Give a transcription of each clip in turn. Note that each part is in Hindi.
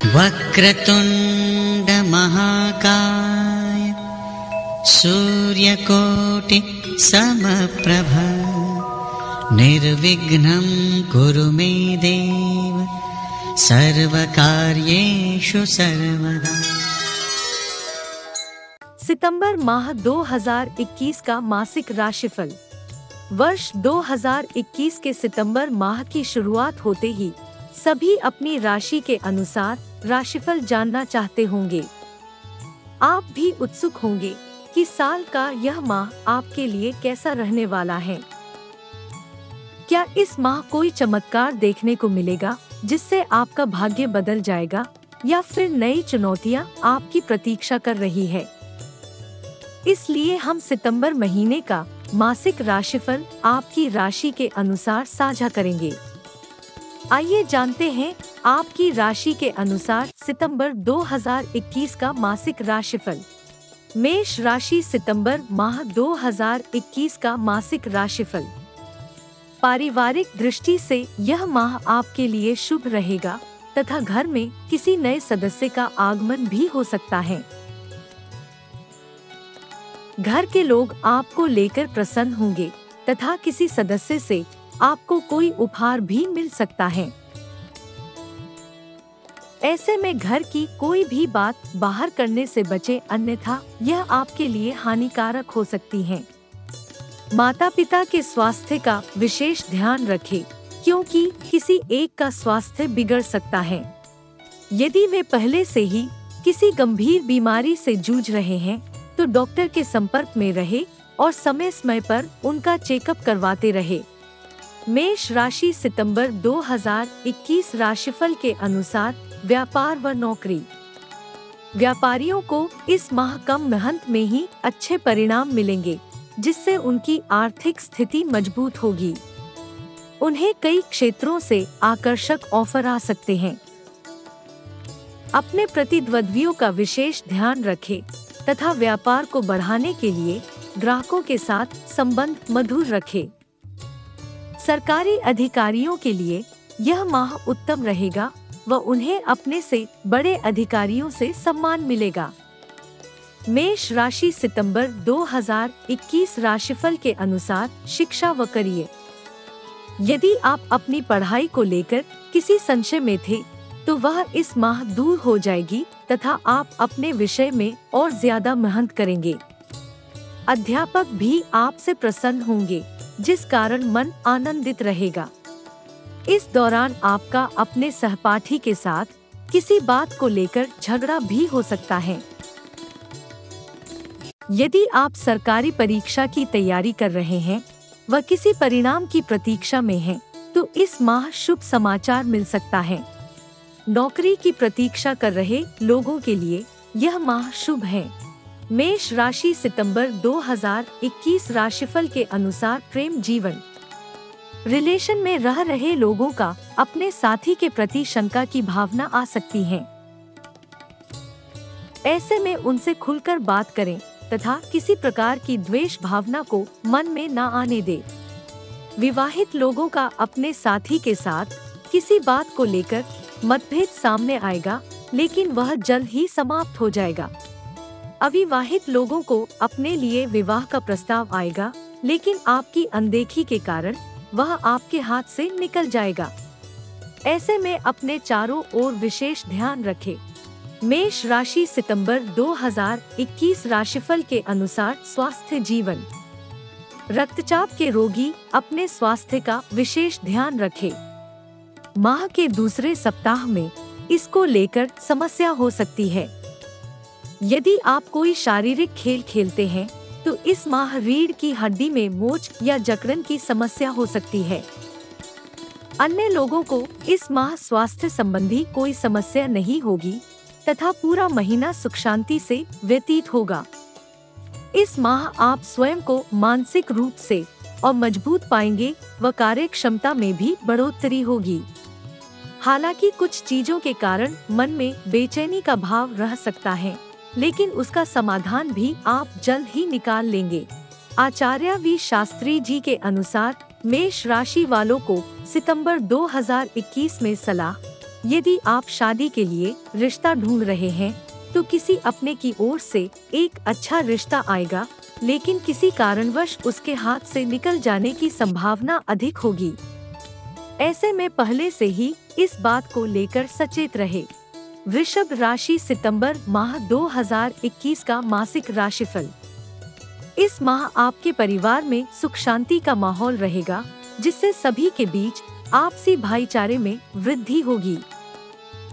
वक्रतुंड महाकाय सूर्यकोटि समप्रभ निर्विघ्नं कुरु मे देव सर्वकार्येषु सर्वदा। सितंबर माह 2021 का मासिक राशिफल। वर्ष 2021 के सितंबर माह की शुरुआत होते ही सभी अपनी राशि के अनुसार राशिफल जानना चाहते होंगे। आप भी उत्सुक होंगे कि साल का यह माह आपके लिए कैसा रहने वाला है। क्या इस माह कोई चमत्कार देखने को मिलेगा जिससे आपका भाग्य बदल जाएगा, या फिर नई चुनौतियां आपकी प्रतीक्षा कर रही है। इसलिए हम सितंबर महीने का मासिक राशिफल आपकी राशि के अनुसार साझा करेंगे। आइए जानते हैं आपकी राशि के अनुसार सितंबर 2021 का मासिक राशिफल। मेष राशि, सितंबर माह 2021 का मासिक राशिफल। पारिवारिक दृष्टि से यह माह आपके लिए शुभ रहेगा तथा घर में किसी नए सदस्य का आगमन भी हो सकता है। घर के लोग आपको लेकर प्रसन्न होंगे तथा किसी सदस्य से आपको कोई उपहार भी मिल सकता है। ऐसे में घर की कोई भी बात बाहर करने से बचे, अन्यथा यह आपके लिए हानिकारक हो सकती है। माता पिता के स्वास्थ्य का विशेष ध्यान रखें, क्योंकि किसी एक का स्वास्थ्य बिगड़ सकता है। यदि वे पहले से ही किसी गंभीर बीमारी से जूझ रहे हैं तो डॉक्टर के संपर्क में रहे और समय समय पर उनका चेकअप करवाते रहे। मेष राशि, सितंबर 2021 राशिफल के अनुसार व्यापार व नौकरी। व्यापारियों को इस माह कम मेहनत में ही अच्छे परिणाम मिलेंगे, जिससे उनकी आर्थिक स्थिति मजबूत होगी। उन्हें कई क्षेत्रों से आकर्षक ऑफर आ सकते हैं। अपने प्रतिद्वंद्वियों का विशेष ध्यान रखें तथा व्यापार को बढ़ाने के लिए ग्राहकों के साथ संबंध मधुर रखें। सरकारी अधिकारियों के लिए यह माह उत्तम रहेगा व उन्हें अपने से बड़े अधिकारियों से सम्मान मिलेगा। मेष राशि, सितंबर 2021 राशिफल के अनुसार शिक्षा व करियर। यदि आप अपनी पढ़ाई को लेकर किसी संशय में थे तो वह इस माह दूर हो जाएगी तथा आप अपने विषय में और ज्यादा मेहनत करेंगे। अध्यापक भी आपसे प्रसन्न होंगे, जिस कारण मन आनंदित रहेगा। इस दौरान आपका अपने सहपाठी के साथ किसी बात को लेकर झगड़ा भी हो सकता है। यदि आप सरकारी परीक्षा की तैयारी कर रहे हैं व किसी परिणाम की प्रतीक्षा में हैं, तो इस माह शुभ समाचार मिल सकता है। नौकरी की प्रतीक्षा कर रहे लोगों के लिए यह माह शुभ है। मेष राशि, सितंबर 2021 राशिफल के अनुसार प्रेम जीवन। रिलेशन में रह रहे लोगों का अपने साथी के प्रति शंका की भावना आ सकती है। ऐसे में उनसे खुलकर बात करें तथा किसी प्रकार की द्वेष भावना को मन में न आने दे। विवाहित लोगों का अपने साथी के साथ किसी बात को लेकर मतभेद सामने आएगा, लेकिन वह जल्द ही समाप्त हो जाएगा। अविवाहित लोगों को अपने लिए विवाह का प्रस्ताव आएगा, लेकिन आपकी अनदेखी के कारण वह आपके हाथ से निकल जाएगा। ऐसे में अपने चारों ओर विशेष ध्यान रखें। मेष राशि, सितंबर 2021 राशिफल के अनुसार स्वास्थ्य जीवन। रक्तचाप के रोगी अपने स्वास्थ्य का विशेष ध्यान रखें। माह के दूसरे सप्ताह में इसको लेकर समस्या हो सकती है। यदि आप कोई शारीरिक खेल खेलते हैं तो इस माह रीढ़ की हड्डी में मोच या जकड़न की समस्या हो सकती है। अन्य लोगों को इस माह स्वास्थ्य संबंधी कोई समस्या नहीं होगी तथा पूरा महीना सुख शांति से व्यतीत होगा। इस माह आप स्वयं को मानसिक रूप से और मजबूत पाएंगे व कार्य क्षमता में भी बढ़ोतरी होगी। हालांकि कुछ चीजों के कारण मन में बेचैनी का भाव रह सकता है, लेकिन उसका समाधान भी आप जल्द ही निकाल लेंगे। आचार्य वी शास्त्री जी के अनुसार मेष राशि वालों को सितंबर 2021 में सलाह, यदि आप शादी के लिए रिश्ता ढूंढ रहे हैं तो किसी अपने की ओर से एक अच्छा रिश्ता आएगा, लेकिन किसी कारणवश उसके हाथ से निकल जाने की संभावना अधिक होगी। ऐसे में पहले से ही इस बात को लेकर सचेत रहे। वृषभ राशि सितंबर माह 2021 का मासिक राशिफल। इस माह आपके परिवार में सुख शांति का माहौल रहेगा, जिससे सभी के बीच आपसी भाईचारे में वृद्धि होगी।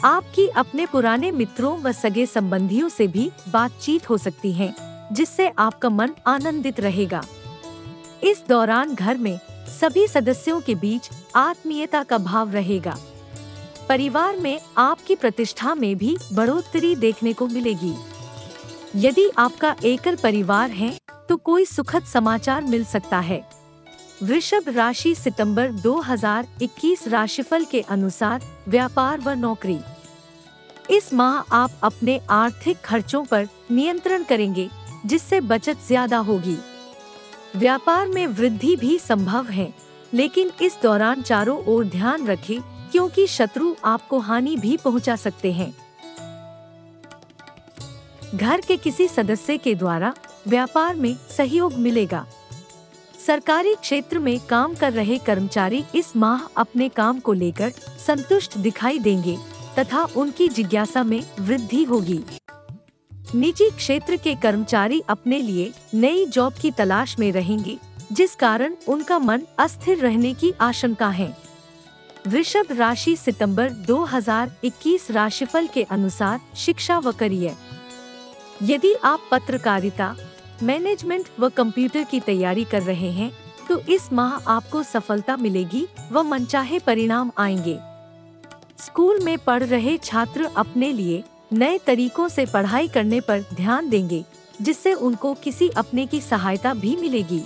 आपकी अपने पुराने मित्रों व सगे संबंधियों से भी बातचीत हो सकती है, जिससे आपका मन आनंदित रहेगा। इस दौरान घर में सभी सदस्यों के बीच आत्मीयता का भाव रहेगा। परिवार में आपकी प्रतिष्ठा में भी बढ़ोतरी देखने को मिलेगी। यदि आपका एकल परिवार है तो कोई सुखद समाचार मिल सकता है। वृषभ राशि सितंबर 2021 राशिफल के अनुसार व्यापार व नौकरी। इस माह आप अपने आर्थिक खर्चों पर नियंत्रण करेंगे, जिससे बचत ज्यादा होगी। व्यापार में वृद्धि भी संभव है, लेकिन इस दौरान चारों ओर ध्यान रखें, क्योंकि शत्रु आपको हानि भी पहुंचा सकते हैं। घर के किसी सदस्य के द्वारा व्यापार में सहयोग मिलेगा। सरकारी क्षेत्र में काम कर रहे कर्मचारी इस माह अपने काम को लेकर संतुष्ट दिखाई देंगे तथा उनकी जिज्ञासा में वृद्धि होगी। निजी क्षेत्र के कर्मचारी अपने लिए नई जॉब की तलाश में रहेंगे, जिस कारण उनका मन अस्थिर रहने की आशंका है। वृषभ राशि सितंबर 2021 राशिफल के अनुसार शिक्षा व करियर। यदि आप पत्रकारिता, मैनेजमेंट व कंप्यूटर की तैयारी कर रहे हैं तो इस माह आपको सफलता मिलेगी व मनचाहे परिणाम आएंगे। स्कूल में पढ़ रहे छात्र अपने लिए नए तरीकों से पढ़ाई करने पर ध्यान देंगे, जिससे उनको किसी अपने की सहायता भी मिलेगी।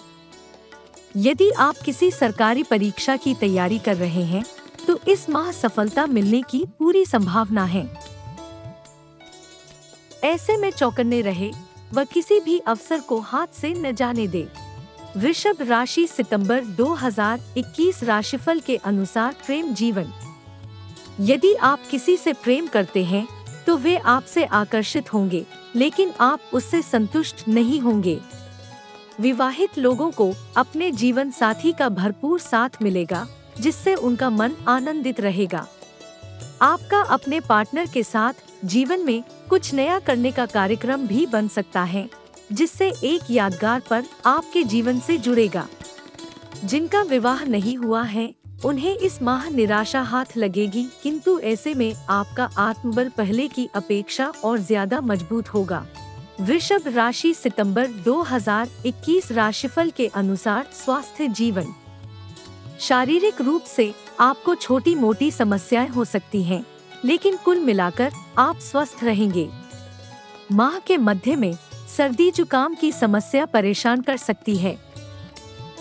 यदि आप किसी सरकारी परीक्षा की तैयारी कर रहे हैं तो इस माह सफलता मिलने की पूरी संभावना है। ऐसे में चौकन्ने रहे व किसी भी अवसर को हाथ से न जाने दे। वृषभ राशि सितंबर 2021 राशिफल के अनुसार प्रेम जीवन। यदि आप किसी से प्रेम करते हैं तो वे आपसे आकर्षित होंगे, लेकिन आप उससे संतुष्ट नहीं होंगे। विवाहित लोगों को अपने जीवन साथी का भरपूर साथ मिलेगा, जिससे उनका मन आनंदित रहेगा। आपका अपने पार्टनर के साथ जीवन में कुछ नया करने का कार्यक्रम भी बन सकता है, जिससे एक यादगार पल आपके जीवन से जुड़ेगा। जिनका विवाह नहीं हुआ है उन्हें इस माह निराशा हाथ लगेगी, किंतु ऐसे में आपका आत्मबल पहले की अपेक्षा और ज्यादा मजबूत होगा। वृषभ राशि सितंबर 2021 राशिफल के अनुसार स्वास्थ्य जीवन। शारीरिक रूप से आपको छोटी मोटी समस्याएं हो सकती हैं, लेकिन कुल मिलाकर आप स्वस्थ रहेंगे। माह के मध्य में सर्दी जुकाम की समस्या परेशान कर सकती है।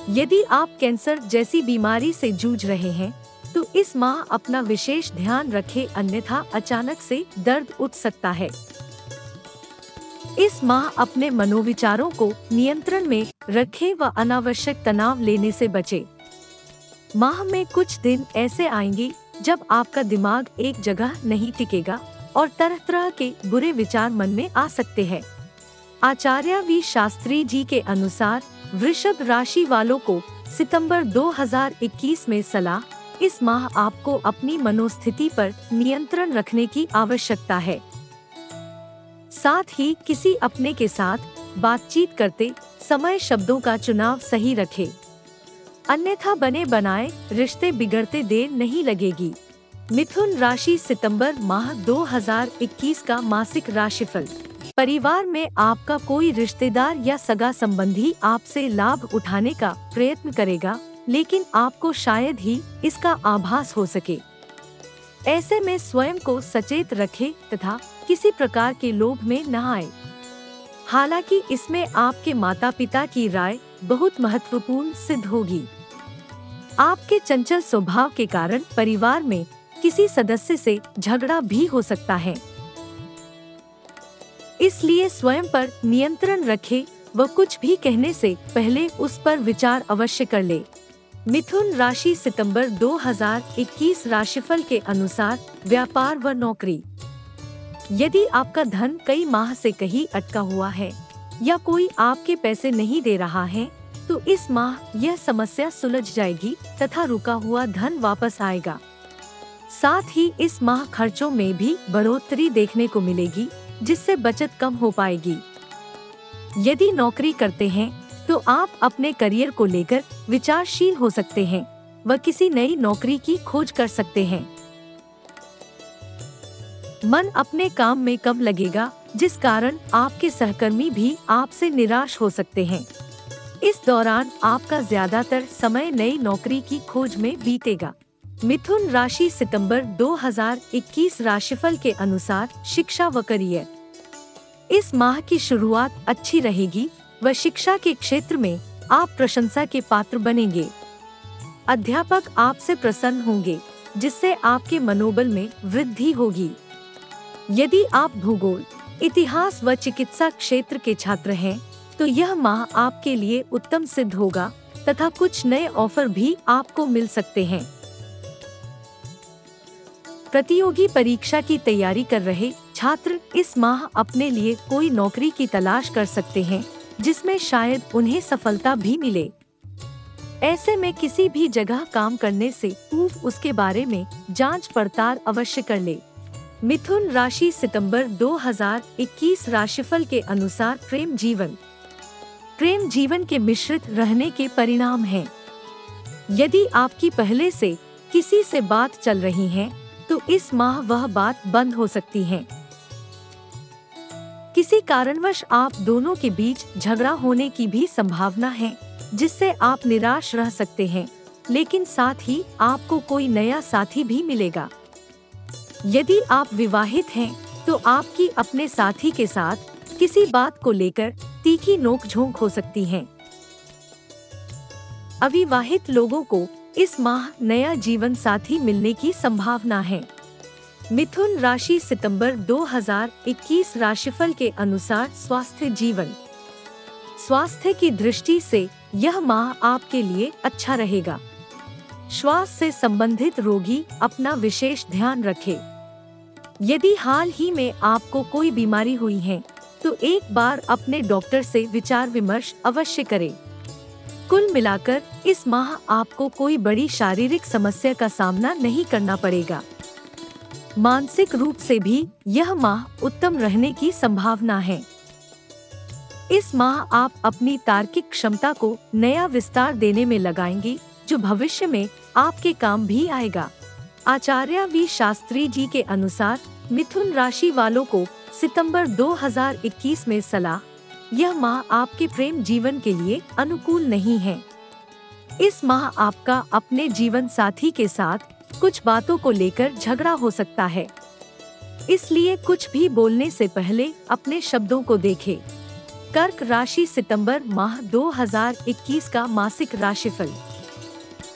यदि आप कैंसर जैसी बीमारी से जूझ रहे हैं तो इस माह अपना विशेष ध्यान रखें, अन्यथा अचानक से दर्द उठ सकता है। इस माह अपने मनोविचारों को नियंत्रण में रखें व अनावश्यक तनाव लेने से बचें। माह में कुछ दिन ऐसे आएंगे जब आपका दिमाग एक जगह नहीं टिकेगा और तरह तरह के बुरे विचार मन में आ सकते हैं। आचार्य वी शास्त्री जी के अनुसार वृषभ राशि वालों को सितंबर 2021 में सलाह, इस माह आपको अपनी मनोस्थिति पर नियंत्रण रखने की आवश्यकता है। साथ ही किसी अपने के साथ बातचीत करते समय शब्दों का चुनाव सही रखें, अन्यथा बने बनाए रिश्ते बिगड़ते देर नहीं लगेगी। मिथुन राशि सितंबर माह 2021 का मासिक राशिफल। परिवार में आपका कोई रिश्तेदार या सगा संबंधी आपसे लाभ उठाने का प्रयत्न करेगा, लेकिन आपको शायद ही इसका आभास हो सके। ऐसे में स्वयं को सचेत रखें तथा किसी प्रकार के लोभ में न आए। हालांकि इसमें आपके माता पिता की राय बहुत महत्वपूर्ण सिद्ध होगी। आपके चंचल स्वभाव के कारण परिवार में किसी सदस्य से झगड़ा भी हो सकता है, इसलिए स्वयं पर नियंत्रण रखें व कुछ भी कहने से पहले उस पर विचार अवश्य कर ले। मिथुन राशि सितंबर 2021 राशिफल के अनुसार व्यापार व नौकरी। यदि आपका धन कई माह से कहीं अटका हुआ है या कोई आपके पैसे नहीं दे रहा है, तो इस माह यह समस्या सुलझ जाएगी तथा रुका हुआ धन वापस आएगा। साथ ही इस माह खर्चों में भी बढ़ोतरी देखने को मिलेगी, जिससे बचत कम हो पाएगी। यदि नौकरी करते हैं तो आप अपने करियर को लेकर विचारशील हो सकते हैं व किसी नई नौकरी की खोज कर सकते हैं। मन अपने काम में कम लगेगा, जिस कारण आपके सहकर्मी भी आपसे निराश हो सकते हैं। इस दौरान आपका ज्यादातर समय नई नौकरी की खोज में बीतेगा। मिथुन राशि सितंबर 2021 राशिफल के अनुसार शिक्षा व करियर। इस माह की शुरुआत अच्छी रहेगी व शिक्षा के क्षेत्र में आप प्रशंसा के पात्र बनेंगे। अध्यापक आपसे प्रसन्न होंगे, जिससे आपके मनोबल में वृद्धि होगी। यदि आप भूगोल, इतिहास व चिकित्सा क्षेत्र के छात्र हैं, तो यह माह आपके लिए उत्तम सिद्ध होगा तथा कुछ नए ऑफर भी आपको मिल सकते हैं। प्रतियोगी परीक्षा की तैयारी कर रहे छात्र इस माह अपने लिए कोई नौकरी की तलाश कर सकते हैं, जिसमें शायद उन्हें सफलता भी मिले। ऐसे में किसी भी जगह काम करने से पूर्व उसके बारे में जांच पड़ताल अवश्य कर ले। मिथुन राशि सितंबर 2021 राशिफल के अनुसार प्रेम जीवन। प्रेम जीवन के मिश्रित रहने के परिणाम हैं। यदि आपकी पहले से किसी से बात चल रही है, तो इस माह वह बात बंद हो सकती है। किसी कारणवश आप दोनों के बीच झगड़ा होने की भी संभावना है, जिससे आप निराश रह सकते हैं, लेकिन साथ ही आपको कोई नया साथी भी मिलेगा। यदि आप विवाहित हैं, तो आपकी अपने साथी के साथ किसी बात को लेकर तीखी नोक-झोंक हो सकती है। अविवाहित लोगों को इस माह नया जीवन साथी मिलने की संभावना है। मिथुन राशि सितंबर 2021 राशिफल के अनुसार स्वास्थ्य जीवन। स्वास्थ्य की दृष्टि से यह माह आपके लिए अच्छा रहेगा। श्वास से संबंधित रोगी अपना विशेष ध्यान रखें। यदि हाल ही में आपको कोई बीमारी हुई है, तो एक बार अपने डॉक्टर से विचार विमर्श अवश्य करें। कुल मिलाकर इस माह आपको कोई बड़ी शारीरिक समस्या का सामना नहीं करना पड़ेगा। मानसिक रूप से भी यह माह उत्तम रहने की संभावना है। इस माह आप अपनी तार्किक क्षमता को नया विस्तार देने में लगाएंगे, जो भविष्य में आपके काम भी आएगा। आचार्य वी शास्त्री जी के अनुसार मिथुन राशि वालों को सितंबर 2021 में सलाह, यह माह आपके प्रेम जीवन के लिए अनुकूल नहीं है। इस माह आपका अपने जीवन साथी के साथ कुछ बातों को लेकर झगड़ा हो सकता है, इसलिए कुछ भी बोलने से पहले अपने शब्दों को देखें। कर्क राशि सितंबर माह 2021 का मासिक राशिफल।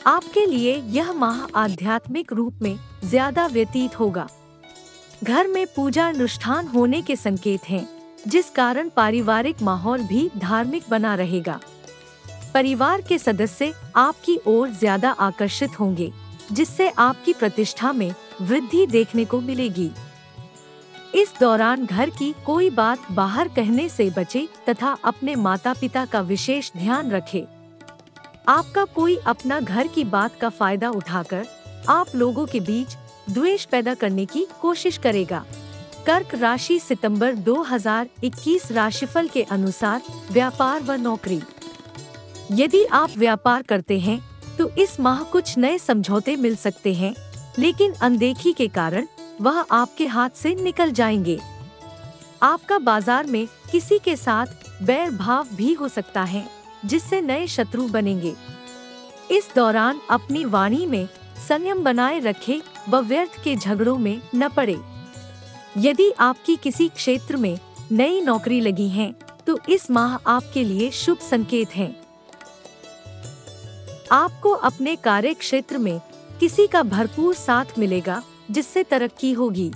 आपके लिए यह माह आध्यात्मिक रूप में ज्यादा व्यतीत होगा। घर में पूजा अनुष्ठान होने के संकेत हैं, जिस कारण पारिवारिक माहौल भी धार्मिक बना रहेगा। परिवार के सदस्य आपकी ओर ज्यादा आकर्षित होंगे, जिससे आपकी प्रतिष्ठा में वृद्धि देखने को मिलेगी। इस दौरान घर की कोई बात बाहर कहने से बचे तथा अपने माता पिता का विशेष ध्यान रखें। आपका कोई अपना घर की बात का फायदा उठाकर आप लोगों के बीच द्वेष पैदा करने की कोशिश करेगा। कर्क राशि सितंबर 2021 राशिफल के अनुसार व्यापार व नौकरी। यदि आप व्यापार करते हैं, तो इस माह कुछ नए समझौते मिल सकते हैं, लेकिन अनदेखी के कारण वह आपके हाथ से निकल जाएंगे। आपका बाजार में किसी के साथ बैर भाव भी हो सकता है, जिससे नए शत्रु बनेंगे। इस दौरान अपनी वाणी में संयम बनाए रखें व व्यर्थ के झगड़ों में न पड़े। यदि आपकी किसी क्षेत्र में नई नौकरी लगी है, तो इस माह आपके लिए शुभ संकेत हैं। आपको अपने कार्य क्षेत्र में किसी का भरपूर साथ मिलेगा, जिससे तरक्की होगी।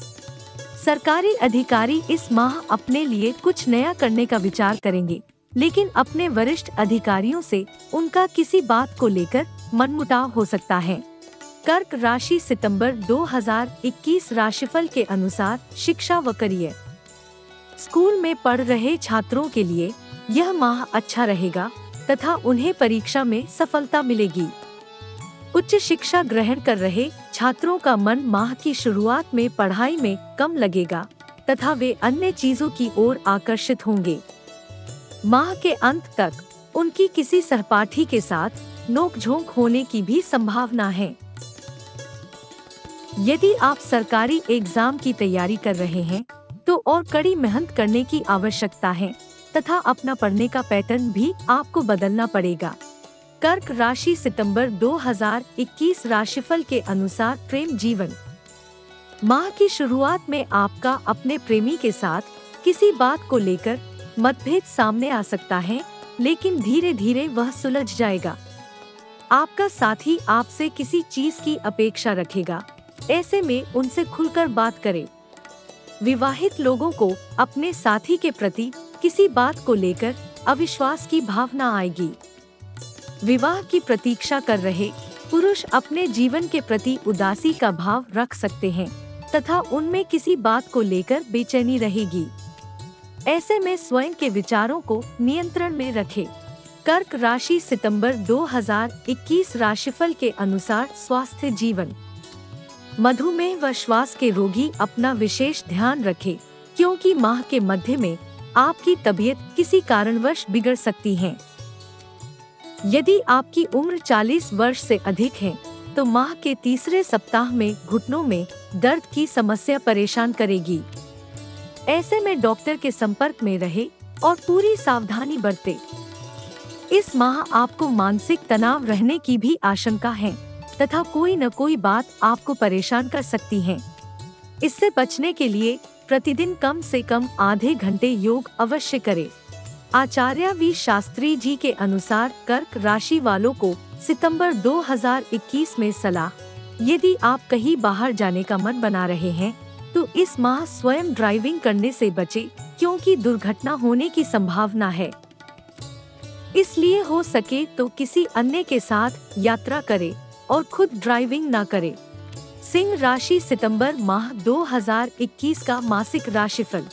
सरकारी अधिकारी इस माह अपने लिए कुछ नया करने का विचार करेंगे, लेकिन अपने वरिष्ठ अधिकारियों से उनका किसी बात को लेकर मनमुटाव हो सकता है। कर्क राशि सितंबर 2021 राशिफल के अनुसार शिक्षा व करियर। स्कूल में पढ़ रहे छात्रों के लिए यह माह अच्छा रहेगा तथा उन्हें परीक्षा में सफलता मिलेगी। उच्च शिक्षा ग्रहण कर रहे छात्रों का मन माह की शुरुआत में पढ़ाई में कम लगेगा तथा वे अन्य चीजों की ओर आकर्षित होंगे। माह के अंत तक उनकी किसी सहपाठी के साथ नोकझोंक होने की भी संभावना है। यदि आप सरकारी एग्जाम की तैयारी कर रहे हैं तो और कड़ी मेहनत करने की आवश्यकता है तथा अपना पढ़ने का पैटर्न भी आपको बदलना पड़ेगा। कर्क राशि सितंबर 2021 राशिफल के अनुसार प्रेम जीवन। माह की शुरुआत में आपका अपने प्रेमी के साथ किसी बात को लेकर मतभेद सामने आ सकता है, लेकिन धीरे धीरे वह सुलझ जाएगा। आपका साथी आपसे किसी चीज की अपेक्षा रखेगा, ऐसे में उनसे खुलकर बात करें। विवाहित लोगों को अपने साथी के प्रति किसी बात को लेकर अविश्वास की भावना आएगी। विवाह की प्रतीक्षा कर रहे पुरुष अपने जीवन के प्रति उदासी का भाव रख सकते हैं तथा उनमें किसी बात को लेकर बेचैनी रहेगी। ऐसे में स्वयं के विचारों को नियंत्रण में रखें। कर्क राशि सितंबर 2021 राशिफल के अनुसार स्वास्थ्य जीवन। मधुमेह व श्वास के रोगी अपना विशेष ध्यान रखें, क्योंकि माह के मध्य में आपकी तबीयत किसी कारणवश बिगड़ सकती है। यदि आपकी उम्र 40 वर्ष से अधिक है तो माह के तीसरे सप्ताह में घुटनों में दर्द की समस्या परेशान करेगी। ऐसे में डॉक्टर के संपर्क में रहे और पूरी सावधानी बरते। इस माह आपको मानसिक तनाव रहने की भी आशंका है तथा कोई न कोई बात आपको परेशान कर सकती है। इससे बचने के लिए प्रतिदिन कम से कम आधे घंटे योग अवश्य करें। आचार्य वी शास्त्री जी के अनुसार कर्क राशि वालों को सितंबर 2021 में सलाह, यदि आप कहीं बाहर जाने का मन बना रहे हैं तो इस माह स्वयं ड्राइविंग करने से बचें, क्योंकि दुर्घटना होने की संभावना है। इसलिए हो सके तो किसी अन्य के साथ यात्रा करें और खुद ड्राइविंग ना करें। सिंह राशि सितंबर माह 2021 का मासिक राशिफल।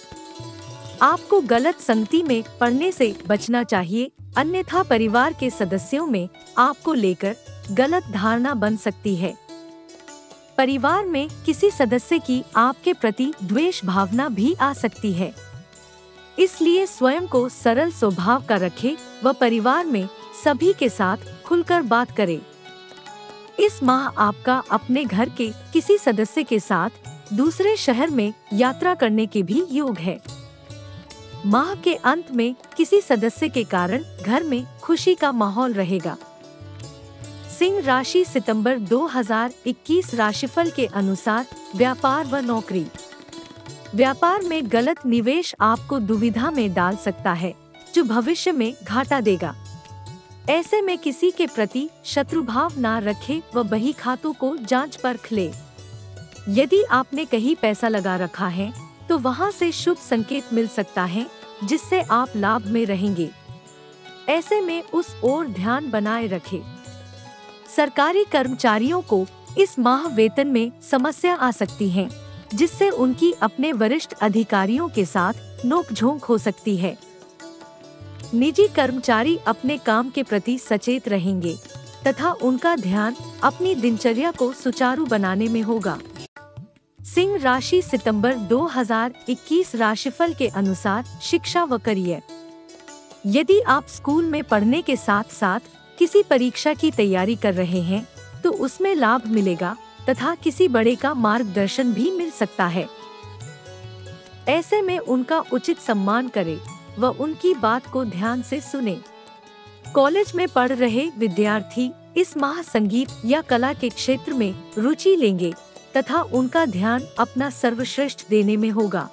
आपको गलत संगति में पड़ने से बचना चाहिए, अन्यथा परिवार के सदस्यों में आपको लेकर गलत धारणा बन सकती है। परिवार में किसी सदस्य की आपके प्रति द्वेष भावना भी आ सकती है। इसलिए स्वयं को सरल स्वभाव का रखें व परिवार में सभी के साथ खुलकर बात करें। इस माह आपका अपने घर के किसी सदस्य के साथ दूसरे शहर में यात्रा करने के भी योग है। माह के अंत में किसी सदस्य के कारण घर में खुशी का माहौल रहेगा। सिंह राशि सितंबर 2021 राशिफल के अनुसार व्यापार व नौकरी। व्यापार में गलत निवेश आपको दुविधा में डाल सकता है, जो भविष्य में घाटा देगा। ऐसे में किसी के प्रति शत्रुभाव ना रखे व बही खातों को जांच परख ले। यदि आपने कहीं पैसा लगा रखा है तो वहां से शुभ संकेत मिल सकता है, जिससे आप लाभ में रहेंगे। ऐसे में उस ओर ध्यान बनाए रखें। सरकारी कर्मचारियों को इस माह वेतन में समस्या आ सकती है, जिससे उनकी अपने वरिष्ठ अधिकारियों के साथ नोकझोंक हो सकती है। निजी कर्मचारी अपने काम के प्रति सचेत रहेंगे तथा उनका ध्यान अपनी दिनचर्या को सुचारू बनाने में होगा। सिंह राशि सितंबर 2021 राशिफल के अनुसार शिक्षा व करियर। यदि आप स्कूल में पढ़ने के साथ साथ किसी परीक्षा की तैयारी कर रहे हैं तो उसमें लाभ मिलेगा तथा किसी बड़े का मार्गदर्शन भी मिल सकता है। ऐसे में उनका उचित सम्मान करें व उनकी बात को ध्यान से सुने। कॉलेज में पढ़ रहे विद्यार्थी इस माह संगीत या कला के क्षेत्र में रुचि लेंगे तथा उनका ध्यान अपना सर्वश्रेष्ठ देने में होगा।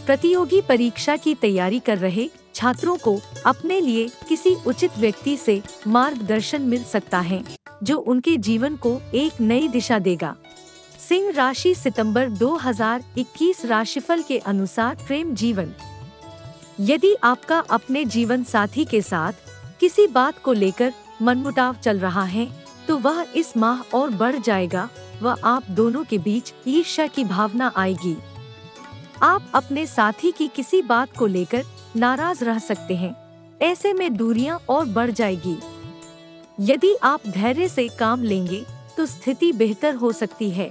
प्रतियोगी परीक्षा की तैयारी कर रहे छात्रों को अपने लिए किसी उचित व्यक्ति से मार्गदर्शन मिल सकता है, जो उनके जीवन को एक नई दिशा देगा। सिंह राशि सितंबर 2021 राशिफल के अनुसार प्रेम जीवन। यदि आपका अपने जीवन साथी के साथ किसी बात को लेकर मनमुटाव चल रहा है तो वह इस माह और बढ़ जाएगा व आप दोनों के बीच ईर्ष्या की भावना आएगी। आप अपने साथी की किसी बात को लेकर नाराज रह सकते हैं। ऐसे में दूरियां और बढ़ जाएगी। यदि आप धैर्य से काम लेंगे तो स्थिति बेहतर हो सकती है।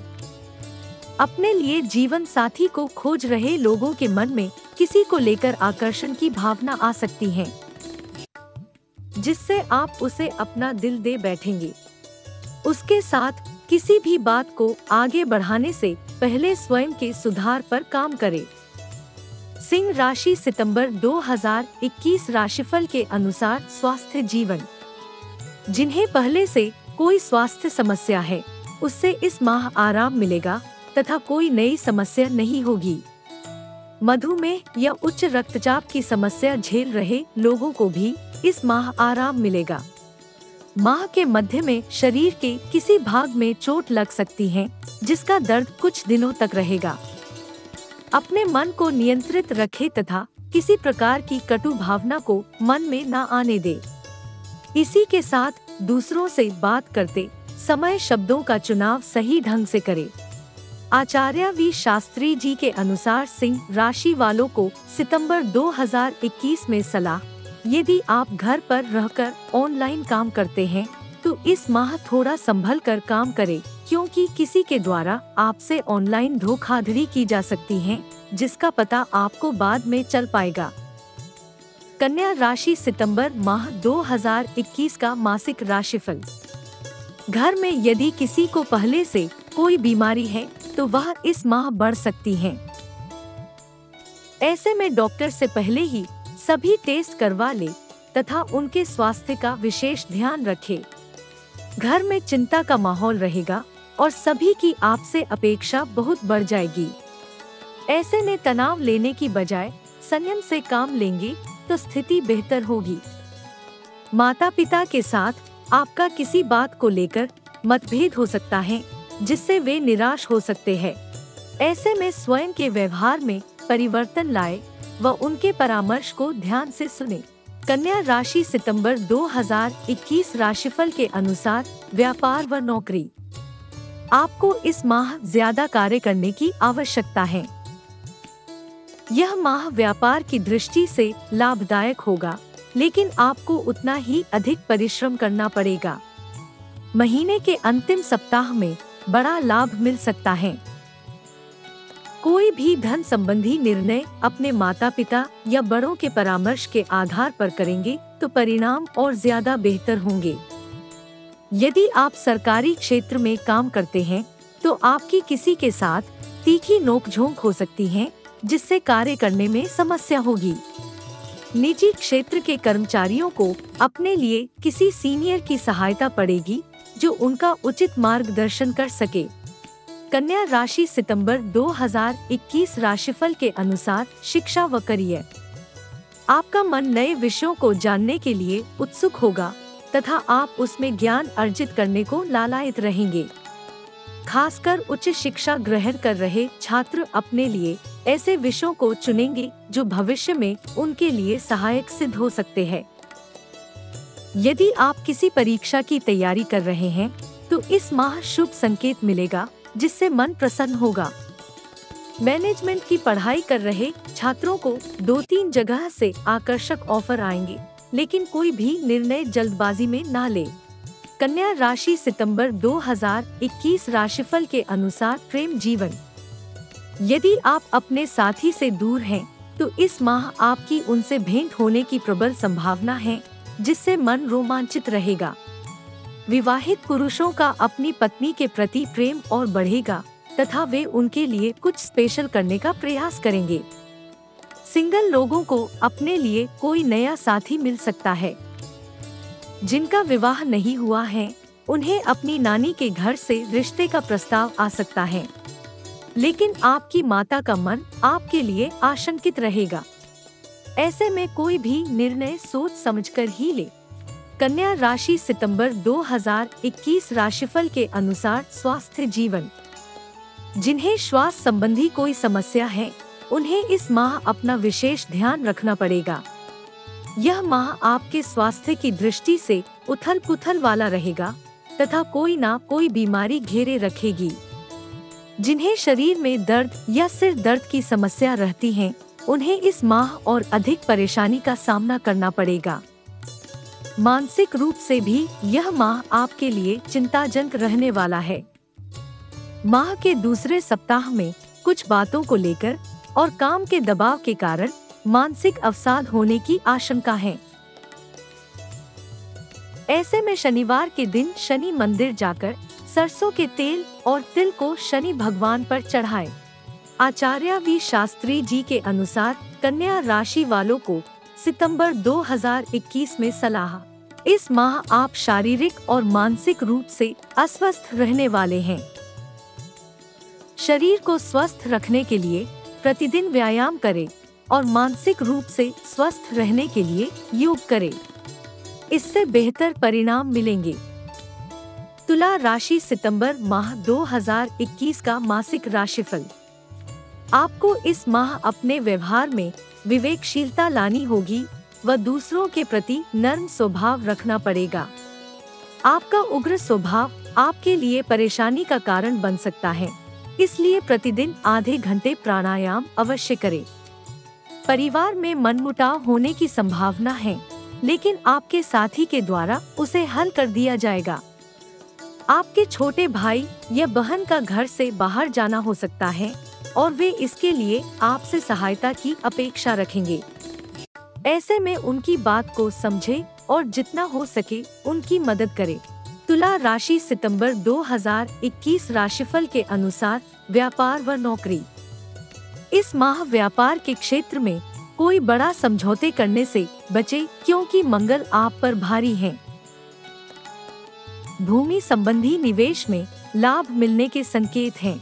अपने लिए जीवन साथी को खोज रहे लोगों के मन में किसी को लेकर आकर्षण की भावना आ सकती है, जिससे आप उसे अपना दिल दे बैठेंगे। उसके साथ किसी भी बात को आगे बढ़ाने से पहले स्वयं के सुधार पर काम करें। सिंह राशि सितंबर 2021 राशिफल के अनुसार स्वास्थ्य जीवन। जिन्हें पहले से कोई स्वास्थ्य समस्या है, उससे इस माह आराम मिलेगा तथा कोई नई समस्या नहीं होगी। मधुमेह या उच्च रक्तचाप की समस्या झेल रहे लोगों को भी इस माह आराम मिलेगा। माह के मध्य में शरीर के किसी भाग में चोट लग सकती है, जिसका दर्द कुछ दिनों तक रहेगा। अपने मन को नियंत्रित रखें तथा किसी प्रकार की कटु भावना को मन में न आने दे। इसी के साथ दूसरों से बात करते समय शब्दों का चुनाव सही ढंग से करें। आचार्य वी शास्त्री जी के अनुसार सिंह राशि वालों को सितंबर 2021 में सलाह, यदि आप घर पर रहकर ऑनलाइन काम करते हैं तो इस माह थोड़ा संभल कर काम करें, क्योंकि किसी के द्वारा आपसे ऑनलाइन धोखाधड़ी की जा सकती है, जिसका पता आपको बाद में चल पाएगा। कन्या राशि सितंबर माह 2021 का मासिक राशिफल। घर में यदि किसी को पहले से कोई बीमारी है तो वह इस माह बढ़ सकती है। ऐसे में डॉक्टर से पहले ही सभी टेस्ट करवा ले तथा उनके स्वास्थ्य का विशेष ध्यान रखे। घर में चिंता का माहौल रहेगा और सभी की आपसे अपेक्षा बहुत बढ़ जाएगी। ऐसे में तनाव लेने की बजाय संयम से काम लेंगे तो स्थिति बेहतर होगी। माता पिता के साथ आपका किसी बात को लेकर मतभेद हो सकता है, जिससे वे निराश हो सकते हैं। ऐसे में स्वयं के व्यवहार में परिवर्तन लाए व उनके परामर्श को ध्यान से सुने। कन्या राशि सितंबर 2021 राशिफल के अनुसार व्यापार व नौकरी। आपको इस माह ज्यादा कार्य करने की आवश्यकता है। यह माह व्यापार की दृष्टि से लाभदायक होगा, लेकिन आपको उतना ही अधिक परिश्रम करना पड़ेगा। महीने के अंतिम सप्ताह में बड़ा लाभ मिल सकता है। कोई भी धन संबंधी निर्णय अपने माता पिता या बड़ों के परामर्श के आधार पर करेंगे तो परिणाम और ज्यादा बेहतर होंगे। यदि आप सरकारी क्षेत्र में काम करते हैं तो आपकी किसी के साथ तीखी नोकझोंक हो सकती है, जिससे कार्य करने में समस्या होगी। निजी क्षेत्र के कर्मचारियों को अपने लिए किसी सीनियर की सहायता पड़ेगी, जो उनका उचित मार्गदर्शन कर सके। कन्या राशि सितंबर 2021 राशिफल के अनुसार शिक्षा व करियर। आपका मन नए विषयों को जानने के लिए उत्सुक होगा तथा आप उसमें ज्ञान अर्जित करने को लालायित रहेंगे। खासकर उच्च शिक्षा ग्रहण कर रहे छात्र अपने लिए ऐसे विषयों को चुनेंगे जो भविष्य में उनके लिए सहायक सिद्ध हो सकते हैं। यदि आप किसी परीक्षा की तैयारी कर रहे हैं तो इस माह शुभ संकेत मिलेगा, जिससे मन प्रसन्न होगा। मैनेजमेंट की पढ़ाई कर रहे छात्रों को 2-3 जगह से आकर्षक ऑफर आएंगे, लेकिन कोई भी निर्णय जल्दबाजी में ना ले। कन्या राशि सितंबर 2021 राशिफल के अनुसार प्रेम जीवन। यदि आप अपने साथी से दूर हैं, तो इस माह आपकी उनसे भेंट होने की प्रबल संभावना है, जिससे मन रोमांचित रहेगा। विवाहित पुरुषों का अपनी पत्नी के प्रति प्रेम और बढ़ेगा तथा वे उनके लिए कुछ स्पेशल करने का प्रयास करेंगे। सिंगल लोगों को अपने लिए कोई नया साथी मिल सकता है। जिनका विवाह नहीं हुआ है, उन्हें अपनी नानी के घर से रिश्ते का प्रस्ताव आ सकता है, लेकिन आपकी माता का मन आपके लिए आशंकित रहेगा। ऐसे में कोई भी निर्णय सोच समझकर ही ले। कन्या राशि सितंबर 2021 राशिफल के अनुसार स्वास्थ्य जीवन। जिन्हें श्वास संबंधी कोई समस्या है, उन्हें इस माह अपना विशेष ध्यान रखना पड़ेगा। यह माह आपके स्वास्थ्य की दृष्टि से उथल-पुथल वाला रहेगा तथा कोई ना कोई बीमारी घेरे रखेगी। जिन्हें शरीर में दर्द या सिर दर्द की समस्या रहती है, उन्हें इस माह और अधिक परेशानी का सामना करना पड़ेगा। मानसिक रूप से भी यह माह आपके लिए चिंताजनक रहने वाला है। माह के दूसरे सप्ताह में कुछ बातों को लेकर और काम के दबाव के कारण मानसिक अवसाद होने की आशंका है। ऐसे में शनिवार के दिन शनि मंदिर जाकर सरसों के तेल और तिल को शनि भगवान पर चढ़ाएं। आचार्य वी शास्त्री जी के अनुसार कन्या राशि वालों को सितंबर 2021 में सलाह। इस माह आप शारीरिक और मानसिक रूप से अस्वस्थ रहने वाले हैं। शरीर को स्वस्थ रखने के लिए प्रतिदिन व्यायाम करें और मानसिक रूप से स्वस्थ रहने के लिए योग करें। इससे बेहतर परिणाम मिलेंगे। तुला राशि सितंबर माह 2021 का मासिक राशिफल। आपको इस माह अपने व्यवहार में विवेकशीलता लानी होगी व दूसरों के प्रति नर्म स्वभाव रखना पड़ेगा। आपका उग्र स्वभाव आपके लिए परेशानी का कारण बन सकता है, इसलिए प्रतिदिन आधे घंटे प्राणायाम अवश्य करें। परिवार में मनमुटाव होने की संभावना है, लेकिन आपके साथी के द्वारा उसे हल कर दिया जाएगा। आपके छोटे भाई या बहन का घर से बाहर जाना हो सकता है और वे इसके लिए आपसे सहायता की अपेक्षा रखेंगे। ऐसे में उनकी बात को समझें और जितना हो सके उनकी मदद करें। तुला राशि सितंबर 2021 राशिफल के अनुसार व्यापार व नौकरी। इस माह व्यापार के क्षेत्र में कोई बड़ा समझौते करने से बचें, क्योंकि मंगल आप पर भारी हैं। भूमि संबंधी निवेश में लाभ मिलने के संकेत हैं।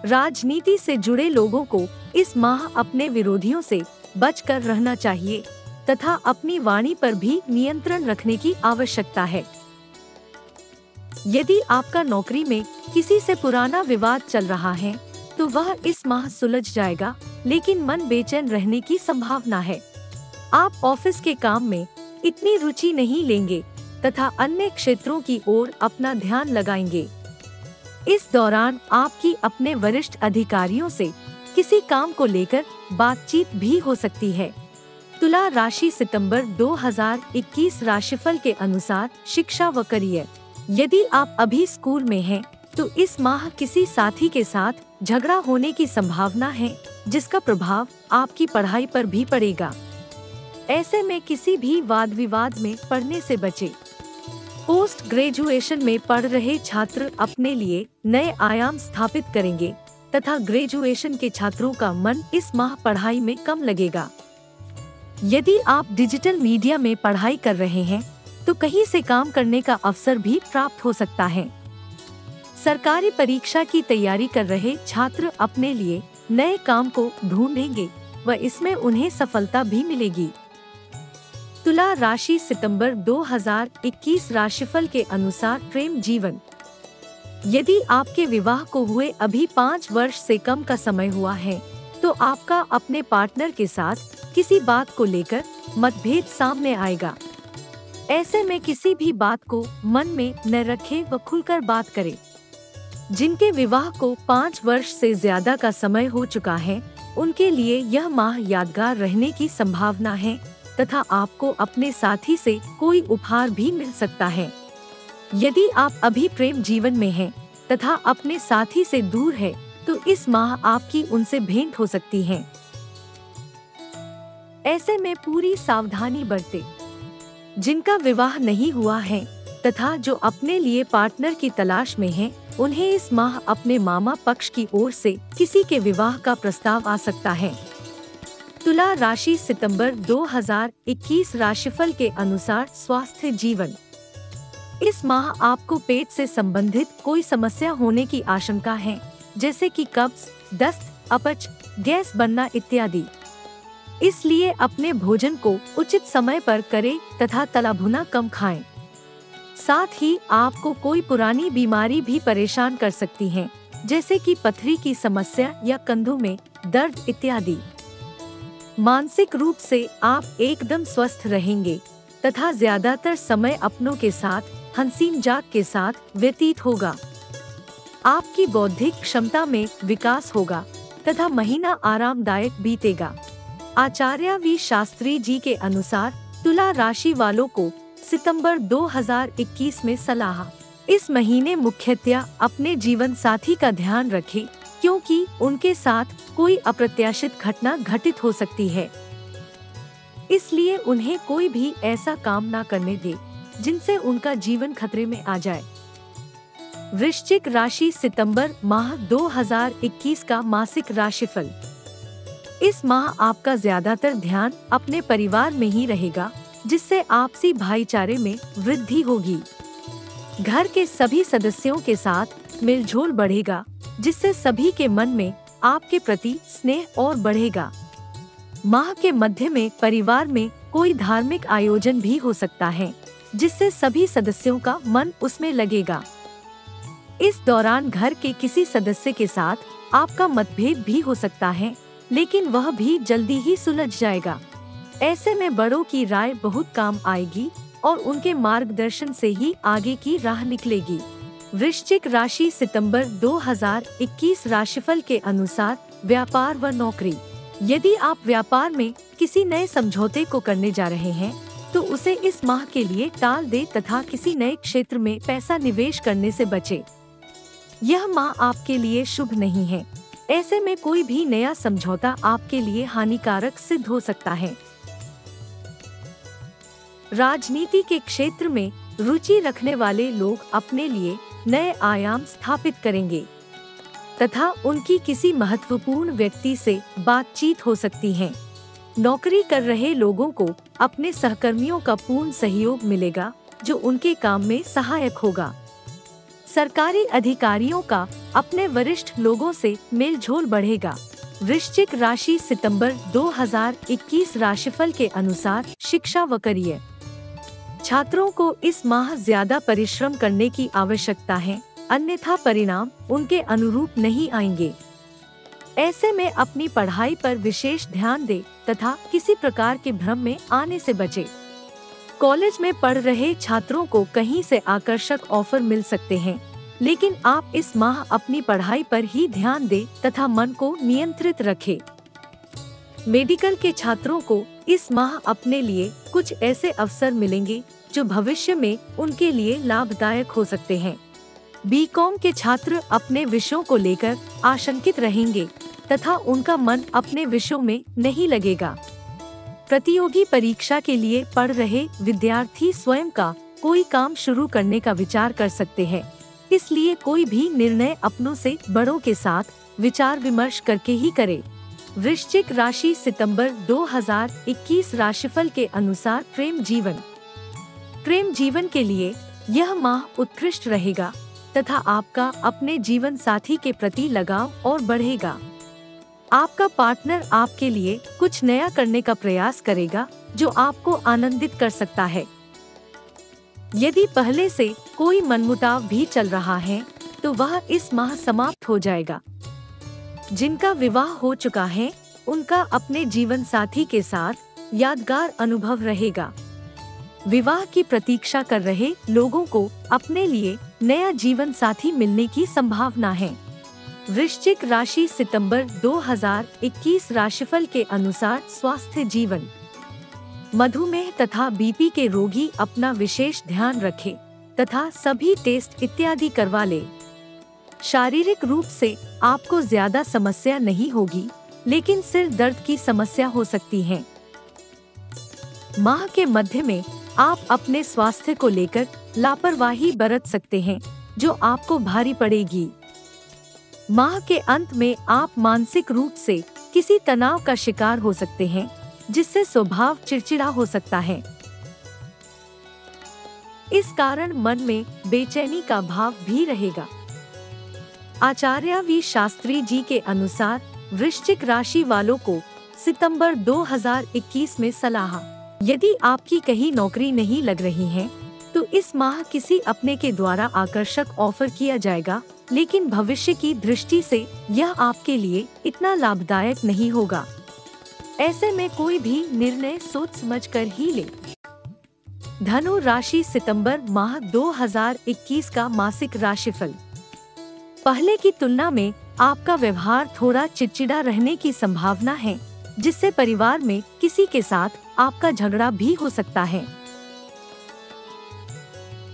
राजनीति से जुड़े लोगों को इस माह अपने विरोधियों से बचकर रहना चाहिए तथा अपनी वाणी पर भी नियंत्रण रखने की आवश्यकता है। यदि आपका नौकरी में किसी से पुराना विवाद चल रहा है तो वह इस माह सुलझ जाएगा, लेकिन मन बेचैन रहने की संभावना है। आप ऑफिस के काम में इतनी रुचि नहीं लेंगे तथा अन्य क्षेत्रों की ओर अपना ध्यान लगाएंगे। इस दौरान आपकी अपने वरिष्ठ अधिकारियों से किसी काम को लेकर बातचीत भी हो सकती है। तुला राशि सितंबर 2021 राशिफल के अनुसार शिक्षा व करियर। यदि आप अभी स्कूल में हैं, तो इस माह किसी साथी के साथ झगड़ा होने की संभावना है, जिसका प्रभाव आपकी पढ़ाई पर भी पड़ेगा। ऐसे में किसी भी वाद विवाद में पड़ने से बचें। पोस्ट ग्रेजुएशन में पढ़ रहे छात्र अपने लिए नए आयाम स्थापित करेंगे तथा ग्रेजुएशन के छात्रों का मन इस माह पढ़ाई में कम लगेगा। यदि आप डिजिटल मीडिया में पढ़ाई कर रहे हैं, तो कहीं से काम करने का अवसर भी प्राप्त हो सकता है। सरकारी परीक्षा की तैयारी कर रहे छात्र अपने लिए नए काम को ढूंढेंगे व इसमें उन्हें सफलता भी मिलेगी। तुला राशि सितंबर 2021 राशिफल के अनुसार प्रेम जीवन। यदि आपके विवाह को हुए अभी 5 वर्ष से कम का समय हुआ है, तो आपका अपने पार्टनर के साथ किसी बात को लेकर मतभेद सामने आएगा। ऐसे में किसी भी बात को मन में न रखें व खुलकर बात करें। जिनके विवाह को 5 वर्ष से ज्यादा का समय हो चुका है, उनके लिए यह माह यादगार रहने की संभावना है तथा आपको अपने साथी से कोई उपहार भी मिल सकता है। यदि आप अभी प्रेम जीवन में हैं तथा अपने साथी से दूर है, तो इस माह आपकी उनसे भेंट हो सकती है। ऐसे में पूरी सावधानी बरतें। जिनका विवाह नहीं हुआ है तथा जो अपने लिए पार्टनर की तलाश में हैं, उन्हें इस माह अपने मामा पक्ष की ओर से किसी के विवाह का प्रस्ताव आ सकता है। तुला राशि सितंबर 2021 राशिफल के अनुसार स्वास्थ्य जीवन। इस माह आपको पेट से संबंधित कोई समस्या होने की आशंका है, जैसे कि कब्ज, दस्त, अपच, गैस बनना इत्यादि। इसलिए अपने भोजन को उचित समय पर करें तथा तला भुना कम खाएं। साथ ही आपको कोई पुरानी बीमारी भी परेशान कर सकती है, जैसे कि पथरी की समस्या या कंधों में दर्द इत्यादि। मानसिक रूप से आप एकदम स्वस्थ रहेंगे तथा ज्यादातर समय अपनों के साथ हसीन जाग के साथ व्यतीत होगा। आपकी बौद्धिक क्षमता में विकास होगा तथा महीना आरामदायक बीतेगा। आचार्य वी शास्त्री जी के अनुसार तुला राशि वालों को सितंबर 2021 में सलाह। इस महीने मुख्यतया अपने जीवन साथी का ध्यान रखें, क्योंकि उनके साथ कोई अप्रत्याशित घटना घटित हो सकती है। इसलिए उन्हें कोई भी ऐसा काम ना करने दे जिनसे उनका जीवन खतरे में आ जाए। वृश्चिक राशि सितंबर माह 2021 का मासिक राशिफल। इस माह आपका ज्यादातर ध्यान अपने परिवार में ही रहेगा, जिससे आपसी भाईचारे में वृद्धि होगी। घर के सभी सदस्यों के साथ मिलजोल बढ़ेगा, जिससे सभी के मन में आपके प्रति स्नेह और बढ़ेगा। माह के मध्य में परिवार में कोई धार्मिक आयोजन भी हो सकता है, जिससे सभी सदस्यों का मन उसमें लगेगा। इस दौरान घर के किसी सदस्य के साथ आपका मतभेद भी हो सकता है, लेकिन वह भी जल्दी ही सुलझ जाएगा। ऐसे में बड़ों की राय बहुत काम आएगी और उनके मार्गदर्शन से ही आगे की राह निकलेगी। वृश्चिक राशि सितंबर 2021 राशिफल के अनुसार व्यापार व नौकरी। यदि आप व्यापार में किसी नए समझौते को करने जा रहे हैं, तो उसे इस माह के लिए टाल दे तथा किसी नए क्षेत्र में पैसा निवेश करने से बचे। यह माह आपके लिए शुभ नहीं है। ऐसे में कोई भी नया समझौता आपके लिए हानिकारक सिद्ध हो सकता है। राजनीति के क्षेत्र में रुचि रखने वाले लोग अपने लिए नए आयाम स्थापित करेंगे तथा उनकी किसी महत्वपूर्ण व्यक्ति से बातचीत हो सकती है। नौकरी कर रहे लोगों को अपने सहकर्मियों का पूर्ण सहयोग मिलेगा, जो उनके काम में सहायक होगा। सरकारी अधिकारियों का अपने वरिष्ठ लोगों से मेलजोल बढ़ेगा। वृश्चिक राशि सितंबर 2021 राशिफल के अनुसार शिक्षा व करियर। छात्रों को इस माह ज्यादा परिश्रम करने की आवश्यकता है, अन्यथा परिणाम उनके अनुरूप नहीं आएंगे। ऐसे में अपनी पढ़ाई पर विशेष ध्यान दें तथा किसी प्रकार के भ्रम में आने से बचें। कॉलेज में पढ़ रहे छात्रों को कहीं से आकर्षक ऑफर मिल सकते हैं, लेकिन आप इस माह अपनी पढ़ाई पर ही ध्यान दें तथा मन को नियंत्रित रखें। मेडिकल के छात्रों को इस माह अपने लिए कुछ ऐसे अवसर मिलेंगे जो भविष्य में उनके लिए लाभदायक हो सकते हैं। बीकॉम के छात्र अपने विषयों को लेकर आशंकित रहेंगे तथा उनका मन अपने विषयों में नहीं लगेगा। प्रतियोगी परीक्षा के लिए पढ़ रहे विद्यार्थी स्वयं का कोई काम शुरू करने का विचार कर सकते हैं, इसलिए कोई भी निर्णय अपनों से बड़ों के साथ विचार विमर्श करके ही करे। वृश्चिक राशि सितंबर 2021 राशिफल के अनुसार प्रेम जीवन। प्रेम जीवन के लिए यह माह उत्कृष्ट रहेगा तथा आपका अपने जीवन साथी के प्रति लगाव और बढ़ेगा। आपका पार्टनर आपके लिए कुछ नया करने का प्रयास करेगा जो आपको आनंदित कर सकता है। यदि पहले से कोई मनमुटाव भी चल रहा है तो वह इस माह समाप्त हो जाएगा। जिनका विवाह हो चुका है उनका अपने जीवन साथी के साथ यादगार अनुभव रहेगा। विवाह की प्रतीक्षा कर रहे लोगों को अपने लिए नया जीवन साथी मिलने की संभावना है। वृश्चिक राशि सितंबर 2021 राशिफल के अनुसार स्वास्थ्य जीवन। मधुमेह तथा बीपी के रोगी अपना विशेष ध्यान रखें तथा सभी टेस्ट इत्यादि करवा ले। शारीरिक रूप से आपको ज्यादा समस्या नहीं होगी, लेकिन सिर दर्द की समस्या हो सकती है। माह के मध्य में आप अपने स्वास्थ्य को लेकर लापरवाही बरत सकते हैं, जो आपको भारी पड़ेगी। माह के अंत में आप मानसिक रूप से किसी तनाव का शिकार हो सकते हैं, जिससे स्वभाव चिड़चिड़ा हो सकता है। इस कारण मन में बेचैनी का भाव भी रहेगा। आचार्य वी शास्त्री जी के अनुसार वृश्चिक राशि वालों को सितंबर 2021 में सलाह। यदि आपकी कहीं नौकरी नहीं लग रही है, तो इस माह किसी अपने के द्वारा आकर्षक ऑफर किया जाएगा, लेकिन भविष्य की दृष्टि से यह आपके लिए इतना लाभदायक नहीं होगा। ऐसे में कोई भी निर्णय सोच समझ कर ही ले। धनु राशि सितंबर माह 2021 का मासिक राशिफल। पहले की तुलना में आपका व्यवहार थोड़ा चिड़चिड़ा रहने की संभावना है, जिससे परिवार में किसी के साथ आपका झगड़ा भी हो सकता है।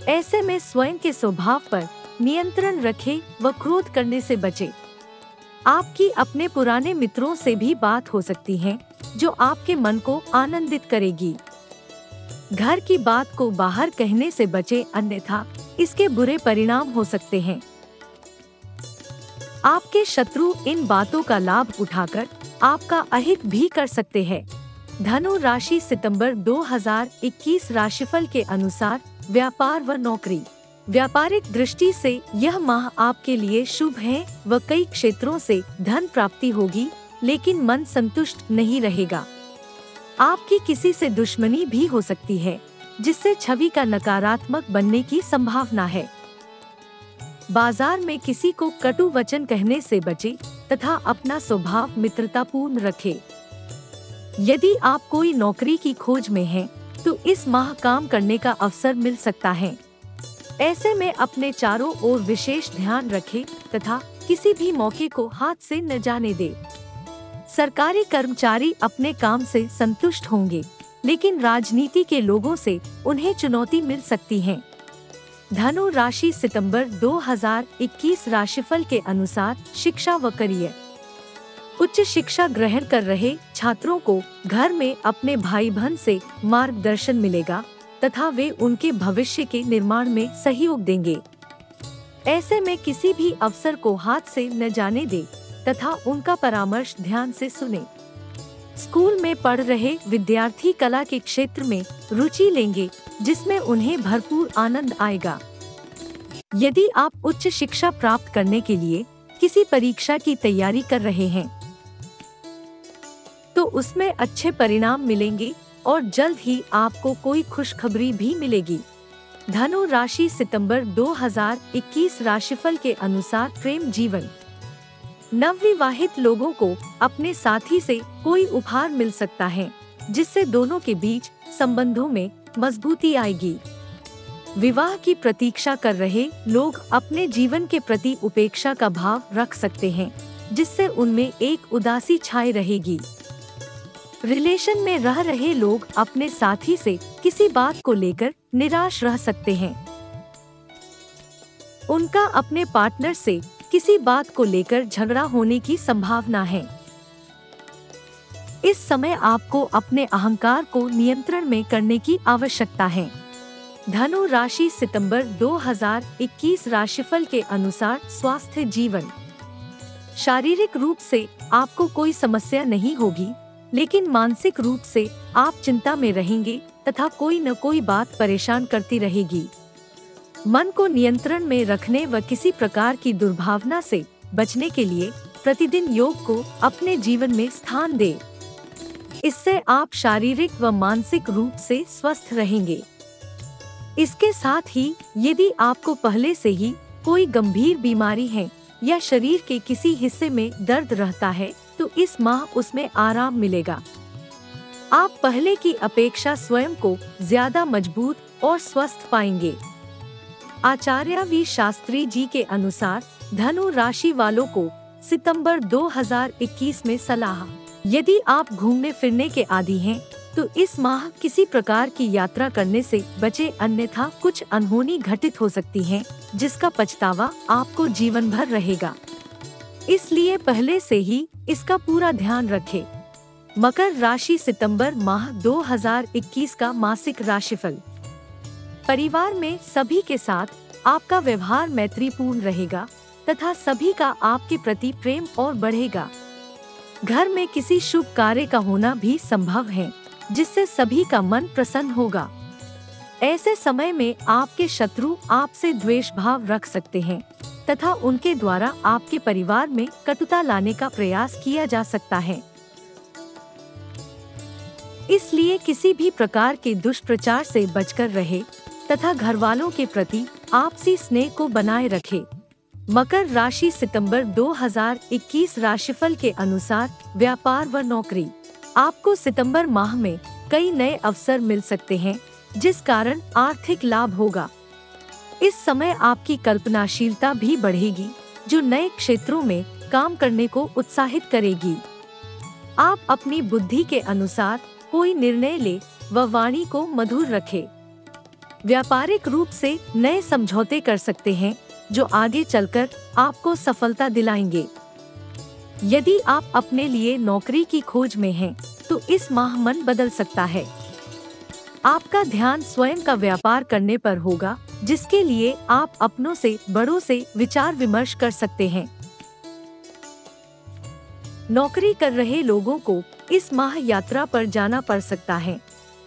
ऐसे में स्वयं के स्वभाव पर नियंत्रण रखें व क्रोध करने से बचें। आपकी अपने पुराने मित्रों से भी बात हो सकती है, जो आपके मन को आनंदित करेगी। घर की बात को बाहर कहने से बचें, अन्यथा इसके बुरे परिणाम हो सकते हैं। आपके शत्रु इन बातों का लाभ उठाकर आपका अहित भी कर सकते हैं। धनु राशि सितंबर 2021 राशिफल के अनुसार व्यापार व नौकरी। व्यापारिक दृष्टि से यह माह आपके लिए शुभ है व कई क्षेत्रों से धन प्राप्ति होगी, लेकिन मन संतुष्ट नहीं रहेगा। आपकी किसी से दुश्मनी भी हो सकती है, जिससे छवि का नकारात्मक बनने की संभावना है। बाजार में किसी को कटु वचन कहने से बचें तथा अपना स्वभाव मित्रतापूर्ण रखें। यदि आप कोई नौकरी की खोज में हैं, तो इस माह काम करने का अवसर मिल सकता है। ऐसे में अपने चारों ओर विशेष ध्यान रखें तथा किसी भी मौके को हाथ से न जाने दें। सरकारी कर्मचारी अपने काम से संतुष्ट होंगे, लेकिन राजनीति के लोगों से उन्हें चुनौती मिल सकती है। धनु राशि सितंबर 2021 राशिफल के अनुसार शिक्षा व करियर। उच्च शिक्षा ग्रहण कर रहे छात्रों को घर में अपने भाई बहन से मार्गदर्शन मिलेगा तथा वे उनके भविष्य के निर्माण में सहयोग देंगे। ऐसे में किसी भी अवसर को हाथ से न जाने दे तथा उनका परामर्श ध्यान से सुने। स्कूल में पढ़ रहे विद्यार्थी कला के क्षेत्र में रुचि लेंगे, जिसमें उन्हें भरपूर आनंद आएगा। यदि आप उच्च शिक्षा प्राप्त करने के लिए किसी परीक्षा की तैयारी कर रहे हैं, तो उसमें अच्छे परिणाम मिलेंगे और जल्द ही आपको कोई खुशखबरी भी मिलेगी। धनु राशि सितंबर 2021 राशिफल के अनुसार प्रेम जीवन। नवविवाहित लोगों को अपने साथी से कोई उपहार मिल सकता है, जिससे दोनों के बीच संबंधों में मजबूती आएगी। विवाह की प्रतीक्षा कर रहे लोग अपने जीवन के प्रति उपेक्षा का भाव रख सकते हैं, जिससे उनमें एक उदासी छाई रहेगी। रिलेशन में रह रहे लोग अपने साथी से किसी बात को लेकर निराश रह सकते हैं। उनका अपने पार्टनर से किसी बात को लेकर झगड़ा होने की संभावना है। इस समय आपको अपने अहंकार को नियंत्रण में करने की आवश्यकता है। धनु राशि सितंबर 2021 राशिफल के अनुसार स्वास्थ्य जीवन। शारीरिक रूप से आपको कोई समस्या नहीं होगी, लेकिन मानसिक रूप से आप चिंता में रहेंगे तथा कोई न कोई बात परेशान करती रहेगी। मन को नियंत्रण में रखने व किसी प्रकार की दुर्भावना से बचने के लिए प्रतिदिन योग को अपने जीवन में स्थान दें। इससे आप शारीरिक व मानसिक रूप से स्वस्थ रहेंगे। इसके साथ ही यदि आपको पहले से ही कोई गंभीर बीमारी है या शरीर के किसी हिस्से में दर्द रहता है, तो इस माह उसमें आराम मिलेगा। आप पहले की अपेक्षा स्वयं को ज्यादा मजबूत और स्वस्थ पाएंगे। आचार्य वी शास्त्री जी के अनुसार धनु राशि वालों को सितंबर 2021 में सलाह। यदि आप घूमने फिरने के आदी हैं, तो इस माह किसी प्रकार की यात्रा करने से बचे, अन्यथा कुछ अनहोनी घटित हो सकती है, जिसका पछतावा आपको जीवन भर रहेगा। इसलिए पहले से ही इसका पूरा ध्यान रखें। मकर राशि सितंबर माह 2021 का मासिक राशिफल। परिवार में सभी के साथ आपका व्यवहार मैत्रीपूर्ण रहेगा तथा सभी का आपके प्रति प्रेम और बढ़ेगा। घर में किसी शुभ कार्य का होना भी संभव है, जिससे सभी का मन प्रसन्न होगा। ऐसे समय में आपके शत्रु आपसे द्वेष भाव रख सकते हैं तथा उनके द्वारा आपके परिवार में कटुता लाने का प्रयास किया जा सकता है। इसलिए किसी भी प्रकार के दुष्प्रचार से बचकर रहे तथा घर वालों के प्रति आपसी स्नेह को बनाए रखे। मकर राशि सितंबर 2021 राशिफल के अनुसार व्यापार व नौकरी। आपको सितंबर माह में कई नए अवसर मिल सकते हैं, जिस कारण आर्थिक लाभ होगा। इस समय आपकी कल्पनाशीलता भी बढ़ेगी, जो नए क्षेत्रों में काम करने को उत्साहित करेगी। आप अपनी बुद्धि के अनुसार कोई निर्णय ले व वाणी को मधुर रखें। व्यापारिक रूप से नए समझौते कर सकते हैं, जो आगे चलकर आपको सफलता दिलाएंगे। यदि आप अपने लिए नौकरी की खोज में हैं, तो इस माह मन बदल सकता है। आपका ध्यान स्वयं का व्यापार करने पर होगा, जिसके लिए आप अपनों से बड़ों से विचार विमर्श कर सकते हैं। नौकरी कर रहे लोगों को इस माह यात्रा पर जाना पड़ सकता है।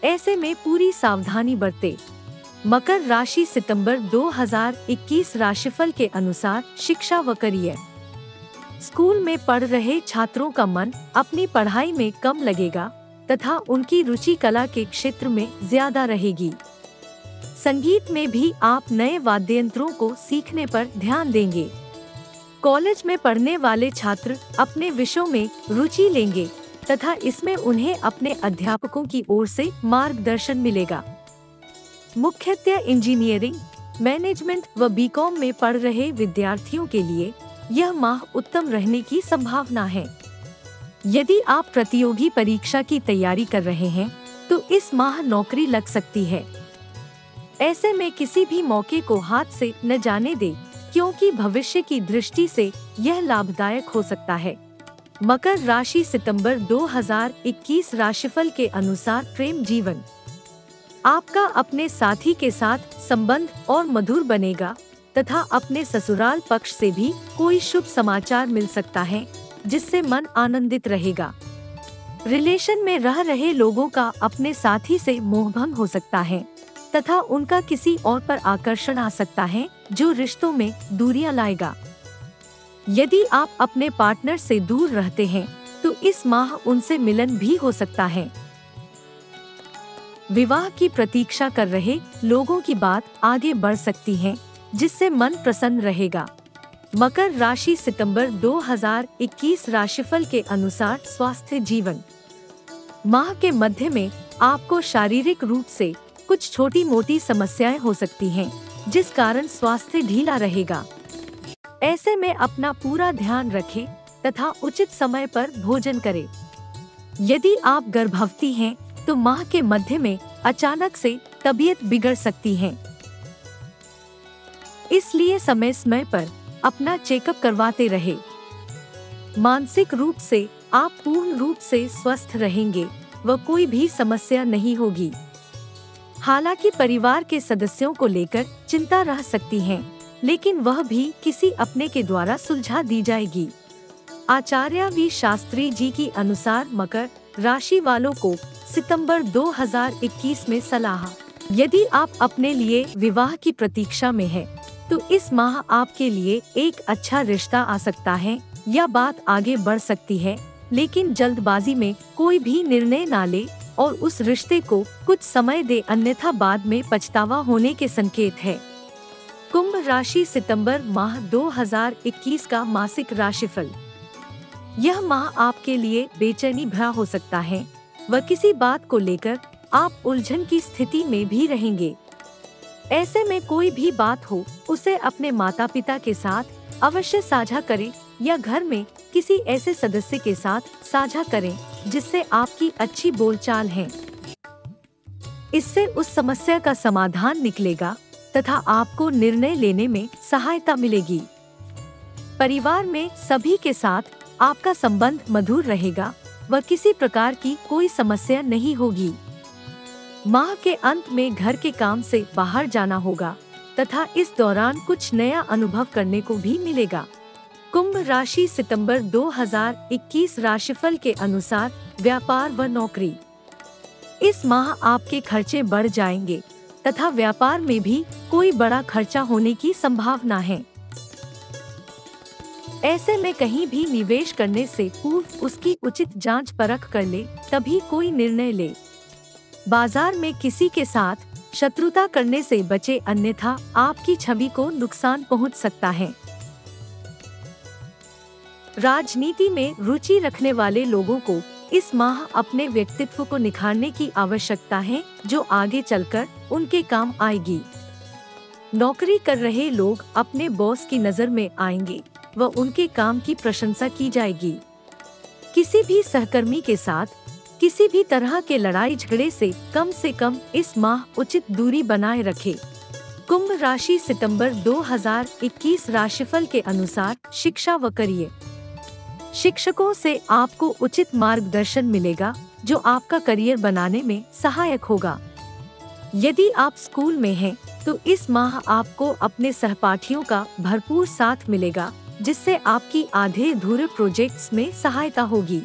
ऐसे में पूरी सावधानी बरतें। मकर राशि सितंबर 2021 राशिफल के अनुसार शिक्षा व करियर। स्कूल में पढ़ रहे छात्रों का मन अपनी पढ़ाई में कम लगेगा तथा उनकी रुचि कला के क्षेत्र में ज्यादा रहेगी। संगीत में भी आप नए वाद्य यंत्रों को सीखने पर ध्यान देंगे। कॉलेज में पढ़ने वाले छात्र अपने विषयों में रुचि लेंगे तथा इसमें उन्हें अपने अध्यापकों की ओर से मार्गदर्शन मिलेगा। मुख्यतः इंजीनियरिंग, मैनेजमेंट व बीकॉम में पढ़ रहे विद्यार्थियों के लिए यह माह उत्तम रहने की संभावना है। यदि आप प्रतियोगी परीक्षा की तैयारी कर रहे हैं, तो इस माह नौकरी लग सकती है। ऐसे में किसी भी मौके को हाथ से न जाने दें, क्योंकि भविष्य की दृष्टि से यह लाभदायक हो सकता है। मकर राशि सितंबर 2021 राशिफल के अनुसार प्रेम जीवन। आपका अपने साथी के साथ संबंध और मधुर बनेगा तथा अपने ससुराल पक्ष से भी कोई शुभ समाचार मिल सकता है, जिससे मन आनंदित रहेगा। रिलेशन में रह रहे लोगों का अपने साथी से मोहभंग हो सकता है तथा उनका किसी और पर आकर्षण आ सकता है, जो रिश्तों में दूरियां लाएगा। यदि आप अपने पार्टनर से दूर रहते हैं, तो इस माह उनसे मिलन भी हो सकता है। विवाह की प्रतीक्षा कर रहे लोगों की बात आगे बढ़ सकती है, जिससे मन प्रसन्न रहेगा। मकर राशि सितंबर 2021 राशिफल के अनुसार स्वास्थ्य जीवन। माह के मध्य में आपको शारीरिक रूप से कुछ छोटी मोटी समस्याएं हो सकती हैं, जिस कारण स्वास्थ्य ढीला रहेगा। ऐसे में अपना पूरा ध्यान रखें तथा उचित समय पर भोजन करें। यदि आप गर्भवती हैं, तो माह के मध्य में अचानक से तबीयत बिगड़ सकती है। इसलिए समय समय पर अपना चेकअप करवाते रहे। मानसिक रूप से आप पूर्ण रूप से स्वस्थ रहेंगे व कोई भी समस्या नहीं होगी। हालांकि परिवार के सदस्यों को लेकर चिंता रह सकती है, लेकिन वह भी किसी अपने के द्वारा सुलझा दी जाएगी। आचार्य वी शास्त्री जी की अनुसार मकर राशि वालों को सितंबर 2021 में सलाह। यदि आप अपने लिए विवाह की प्रतीक्षा में हैं, तो इस माह आपके लिए एक अच्छा रिश्ता आ सकता है या बात आगे बढ़ सकती है, लेकिन जल्दबाजी में कोई भी निर्णय ना ले और उस रिश्ते को कुछ समय दे, अन्यथा बाद में पछतावा होने के संकेत है। कुंभ राशि सितंबर माह 2021 का मासिक राशिफल। यह माह आपके लिए बेचैनी भरा हो सकता है व किसी बात को लेकर आप उलझन की स्थिति में भी रहेंगे। ऐसे में कोई भी बात हो, उसे अपने माता पिता के साथ अवश्य साझा करें या घर में किसी ऐसे सदस्य के साथ साझा करें जिससे आपकी अच्छी बोलचाल है। इससे उस समस्या का समाधान निकलेगा तथा आपको निर्णय लेने में सहायता मिलेगी। परिवार में सभी के साथ आपका संबंध मधुर रहेगा व किसी प्रकार की कोई समस्या नहीं होगी। माह के अंत में घर के काम से बाहर जाना होगा तथा इस दौरान कुछ नया अनुभव करने को भी मिलेगा। कुंभ राशि सितंबर 2021 राशिफल के अनुसार व्यापार व नौकरी। इस माह आपके खर्चे बढ़ जाएंगे तथा व्यापार में भी कोई बड़ा खर्चा होने की संभावना है। ऐसे में कहीं भी निवेश करने से पूर्व उसकी उचित जांच परख कर ले, तभी कोई निर्णय ले। बाजार में किसी के साथ शत्रुता करने से बचे, अन्यथा आपकी छवि को नुकसान पहुंच सकता है। राजनीति में रुचि रखने वाले लोगों को इस माह अपने व्यक्तित्व को निखारने की आवश्यकता है, जो आगे चलकर उनके काम आएगी। नौकरी कर रहे लोग अपने बॉस की नजर में आएंगे व उनके काम की प्रशंसा की जाएगी। किसी भी सहकर्मी के साथ किसी भी तरह के लड़ाई झगड़े से कम इस माह उचित दूरी बनाए रखें। कुंभ राशि सितंबर 2021 राशिफल के अनुसार शिक्षा व करियर। शिक्षकों से आपको उचित मार्गदर्शन मिलेगा, जो आपका करियर बनाने में सहायक होगा। यदि आप स्कूल में हैं, तो इस माह आपको अपने सहपाठियों का भरपूर साथ मिलेगा, जिससे आपकी आधे अधूरे प्रोजेक्ट्स में सहायता होगी।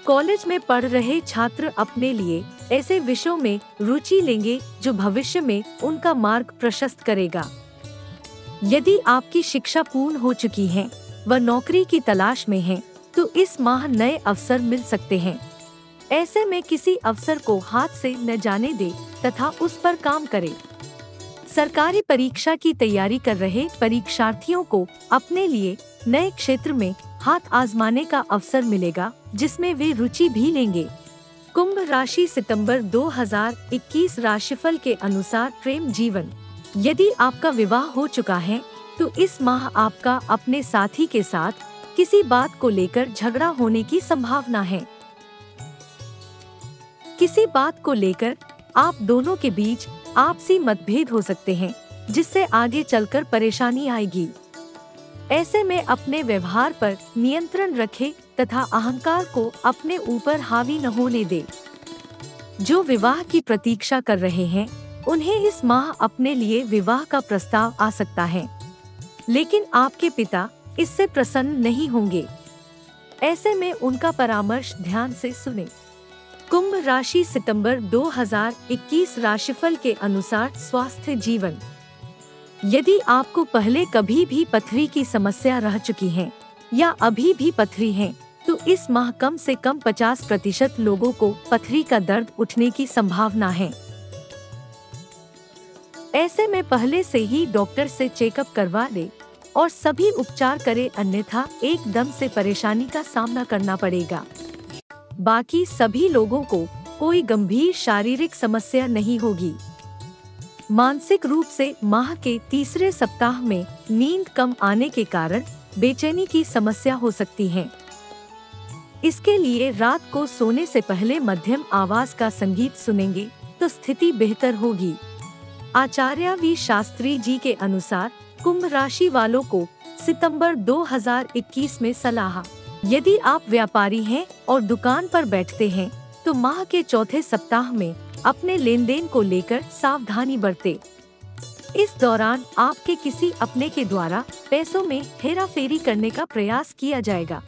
कॉलेज में पढ़ रहे छात्र अपने लिए ऐसे विषयों में रुचि लेंगे जो भविष्य में उनका मार्ग प्रशस्त करेगा। यदि आपकी शिक्षा पूर्ण हो चुकी है व नौकरी की तलाश में है, तो इस माह नए अवसर मिल सकते हैं। ऐसे में किसी अवसर को हाथ से न जाने दे तथा उस पर काम करे। सरकारी परीक्षा की तैयारी कर रहे परीक्षार्थियों को अपने लिए नए क्षेत्र में हाथ आजमाने का अवसर मिलेगा, जिसमें वे रुचि भी लेंगे। कुंभ राशि सितंबर 2021 राशिफल के अनुसार प्रेम जीवन। यदि आपका विवाह हो चुका है, तो इस माह आपका अपने साथी के साथ किसी बात को लेकर झगड़ा होने की संभावना है। किसी बात को लेकर आप दोनों के बीच आपसी मतभेद हो सकते हैं, जिससे आगे चलकर परेशानी आएगी। ऐसे में अपने व्यवहार पर नियंत्रण रखें तथा अहंकार को अपने ऊपर हावी न होने दे। जो विवाह की प्रतीक्षा कर रहे हैं, उन्हें इस माह अपने लिए विवाह का प्रस्ताव आ सकता है, लेकिन आपके पिता इससे प्रसन्न नहीं होंगे। ऐसे में उनका परामर्श ध्यान से सुनें। कुंभ राशि सितंबर 2021 राशिफल के अनुसार स्वास्थ्य जीवन। यदि आपको पहले कभी भी पथरी की समस्या रह चुकी है या अभी भी पथरी है, तो इस माह कम से कम 50% लोगों को पथरी का दर्द उठने की संभावना है। ऐसे में पहले से ही डॉक्टर से चेकअप करवा ले और सभी उपचार करें, अन्यथा एकदम से परेशानी का सामना करना पड़ेगा। बाकी सभी लोगों को कोई गंभीर शारीरिक समस्या नहीं होगी। मानसिक रूप से माह के तीसरे सप्ताह में नींद कम आने के कारण बेचैनी की समस्या हो सकती है। इसके लिए रात को सोने से पहले मध्यम आवाज का संगीत सुनेंगे तो स्थिति बेहतर होगी। आचार्य वी शास्त्री जी के अनुसार कुंभ राशि वालों को सितंबर 2021 में सलाह। यदि आप व्यापारी हैं और दुकान पर बैठते हैं, तो माह के चौथे सप्ताह में अपने लेन देन को लेकर सावधानी बरतें। इस दौरान आपके किसी अपने के द्वारा पैसों में हेराफेरी करने का प्रयास किया जाएगा,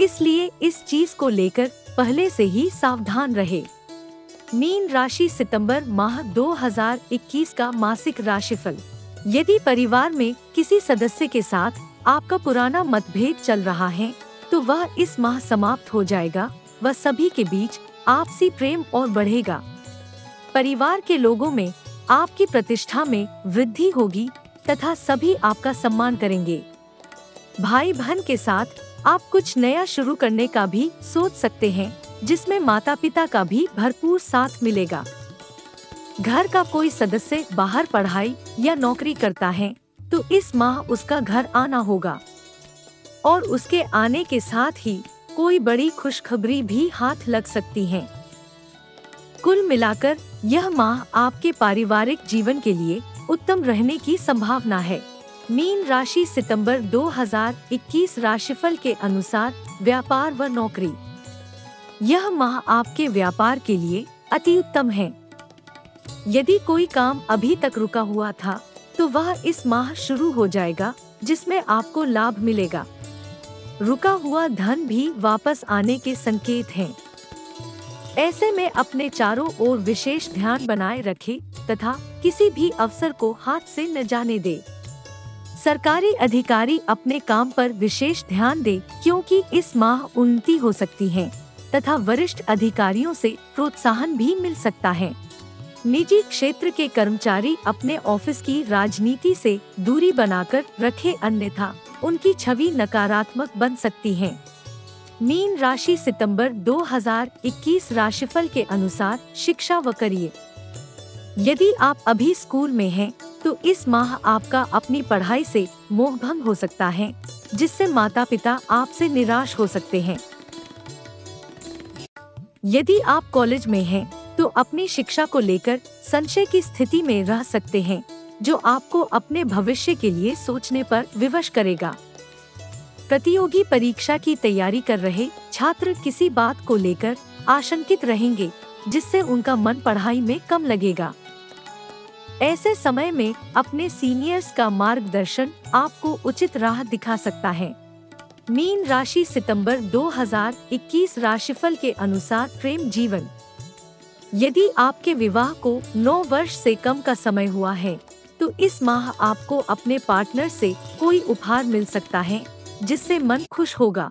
इसलिए इस चीज को लेकर पहले से ही सावधान रहे। मीन राशि सितंबर माह 2021 का मासिक राशिफल। यदि परिवार में किसी सदस्य के साथ आपका पुराना मतभेद चल रहा है, तो वह इस माह समाप्त हो जाएगा व सभी के बीच आपसी प्रेम और बढ़ेगा। परिवार के लोगों में आपकी प्रतिष्ठा में वृद्धि होगी तथा सभी आपका सम्मान करेंगे। भाई बहन के साथ आप कुछ नया शुरू करने का भी सोच सकते हैं, जिसमें माता पिता का भी भरपूर साथ मिलेगा। घर का कोई सदस्य बाहर पढ़ाई या नौकरी करता है, तो इस माह उसका घर आना होगा और उसके आने के साथ ही कोई बड़ी खुशखबरी भी हाथ लग सकती है। कुल मिलाकर यह माह आपके पारिवारिक जीवन के लिए उत्तम रहने की संभावना है। मीन राशि सितंबर 2021 राशिफल के अनुसार व्यापार व नौकरी। यह माह आपके व्यापार के लिए अति उत्तम है। यदि कोई काम अभी तक रुका हुआ था, तो वह इस माह शुरू हो जाएगा, जिसमें आपको लाभ मिलेगा। रुका हुआ धन भी वापस आने के संकेत हैं। ऐसे में अपने चारों ओर विशेष ध्यान बनाए रखें तथा किसी भी अवसर को हाथ से न जाने दे। सरकारी अधिकारी अपने काम पर विशेष ध्यान दे, क्योंकि इस माह उन्नति हो सकती है तथा वरिष्ठ अधिकारियों से प्रोत्साहन भी मिल सकता है। निजी क्षेत्र के कर्मचारी अपने ऑफिस की राजनीति से दूरी बनाकर रखें, अन्यथा उनकी छवि नकारात्मक बन सकती है। मीन राशि सितंबर 2021 राशिफल के अनुसार शिक्षा व करियर। यदि आप अभी स्कूल में हैं, तो इस माह आपका अपनी पढ़ाई से मोह भंग हो सकता है, जिससे माता पिता आपसे निराश हो सकते हैं। यदि आप कॉलेज में हैं, तो अपनी शिक्षा को लेकर संशय की स्थिति में रह सकते हैं, जो आपको अपने भविष्य के लिए सोचने पर विवश करेगा। प्रतियोगी परीक्षा की तैयारी कर रहे छात्र किसी बात को लेकर आशंकित रहेंगे, जिससे उनका मन पढ़ाई में कम लगेगा। ऐसे समय में अपने सीनियर्स का मार्गदर्शन आपको उचित राह दिखा सकता है। मीन राशि सितंबर 2021 राशिफल के अनुसार प्रेम जीवन। यदि आपके विवाह को 9 वर्ष से कम का समय हुआ है, तो इस माह आपको अपने पार्टनर से कोई उपहार मिल सकता है, जिससे मन खुश होगा।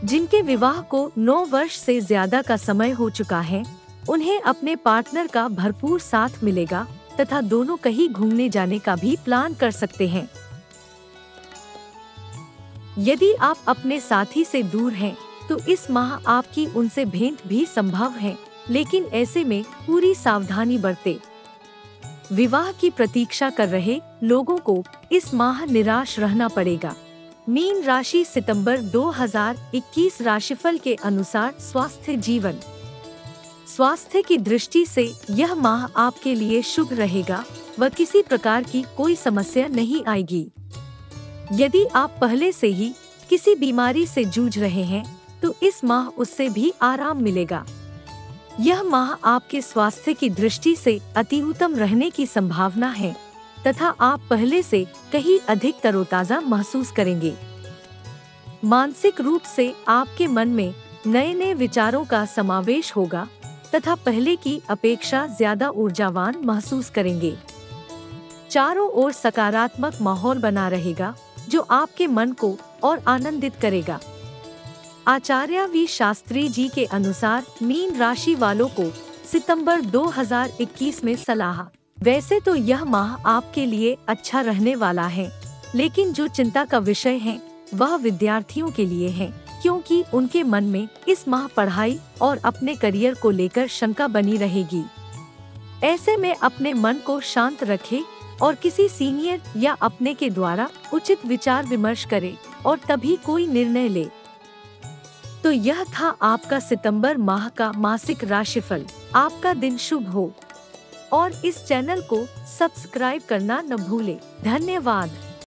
जिनके विवाह को 9 वर्ष से ज्यादा का समय हो चुका है, उन्हें अपने पार्टनर का भरपूर साथ मिलेगा तथा दोनों कहीं घूमने जाने का भी प्लान कर सकते हैं। यदि आप अपने साथी से दूर हैं, तो इस माह आपकी उनसे भेंट भी संभव है, लेकिन ऐसे में पूरी सावधानी बरतें। विवाह की प्रतीक्षा कर रहे लोगों को इस माह निराश रहना पड़ेगा। मीन राशि सितंबर 2021 राशिफल के अनुसार स्वास्थ्य जीवन। स्वास्थ्य की दृष्टि से यह माह आपके लिए शुभ रहेगा व किसी प्रकार की कोई समस्या नहीं आएगी। यदि आप पहले से ही किसी बीमारी से जूझ रहे हैं, तो इस माह उससे भी आराम मिलेगा। यह माह आपके स्वास्थ्य की दृष्टि से अति उत्तम रहने की संभावना है तथा आप पहले से कहीं अधिक तरोताजा महसूस करेंगे। मानसिक रूप से आपके मन में नए नए विचारों का समावेश होगा तथा पहले की अपेक्षा ज्यादा ऊर्जावान महसूस करेंगे। चारों ओर सकारात्मक माहौल बना रहेगा, जो आपके मन को और आनंदित करेगा। आचार्य वी शास्त्री जी के अनुसार मीन राशि वालों को सितंबर 2021 में सलाह। वैसे तो यह माह आपके लिए अच्छा रहने वाला है, लेकिन जो चिंता का विषय है वह विद्यार्थियों के लिए है, क्योंकि उनके मन में इस माह पढ़ाई और अपने करियर को लेकर शंका बनी रहेगी। ऐसे में अपने मन को शांत रखें और किसी सीनियर या अपने के द्वारा उचित विचार विमर्श करें और तभी कोई निर्णय ले। तो यह था आपका सितंबर माह का मासिक राशिफल। आपका दिन शुभ हो और इस चैनल को सब्सक्राइब करना न भूलें। धन्यवाद।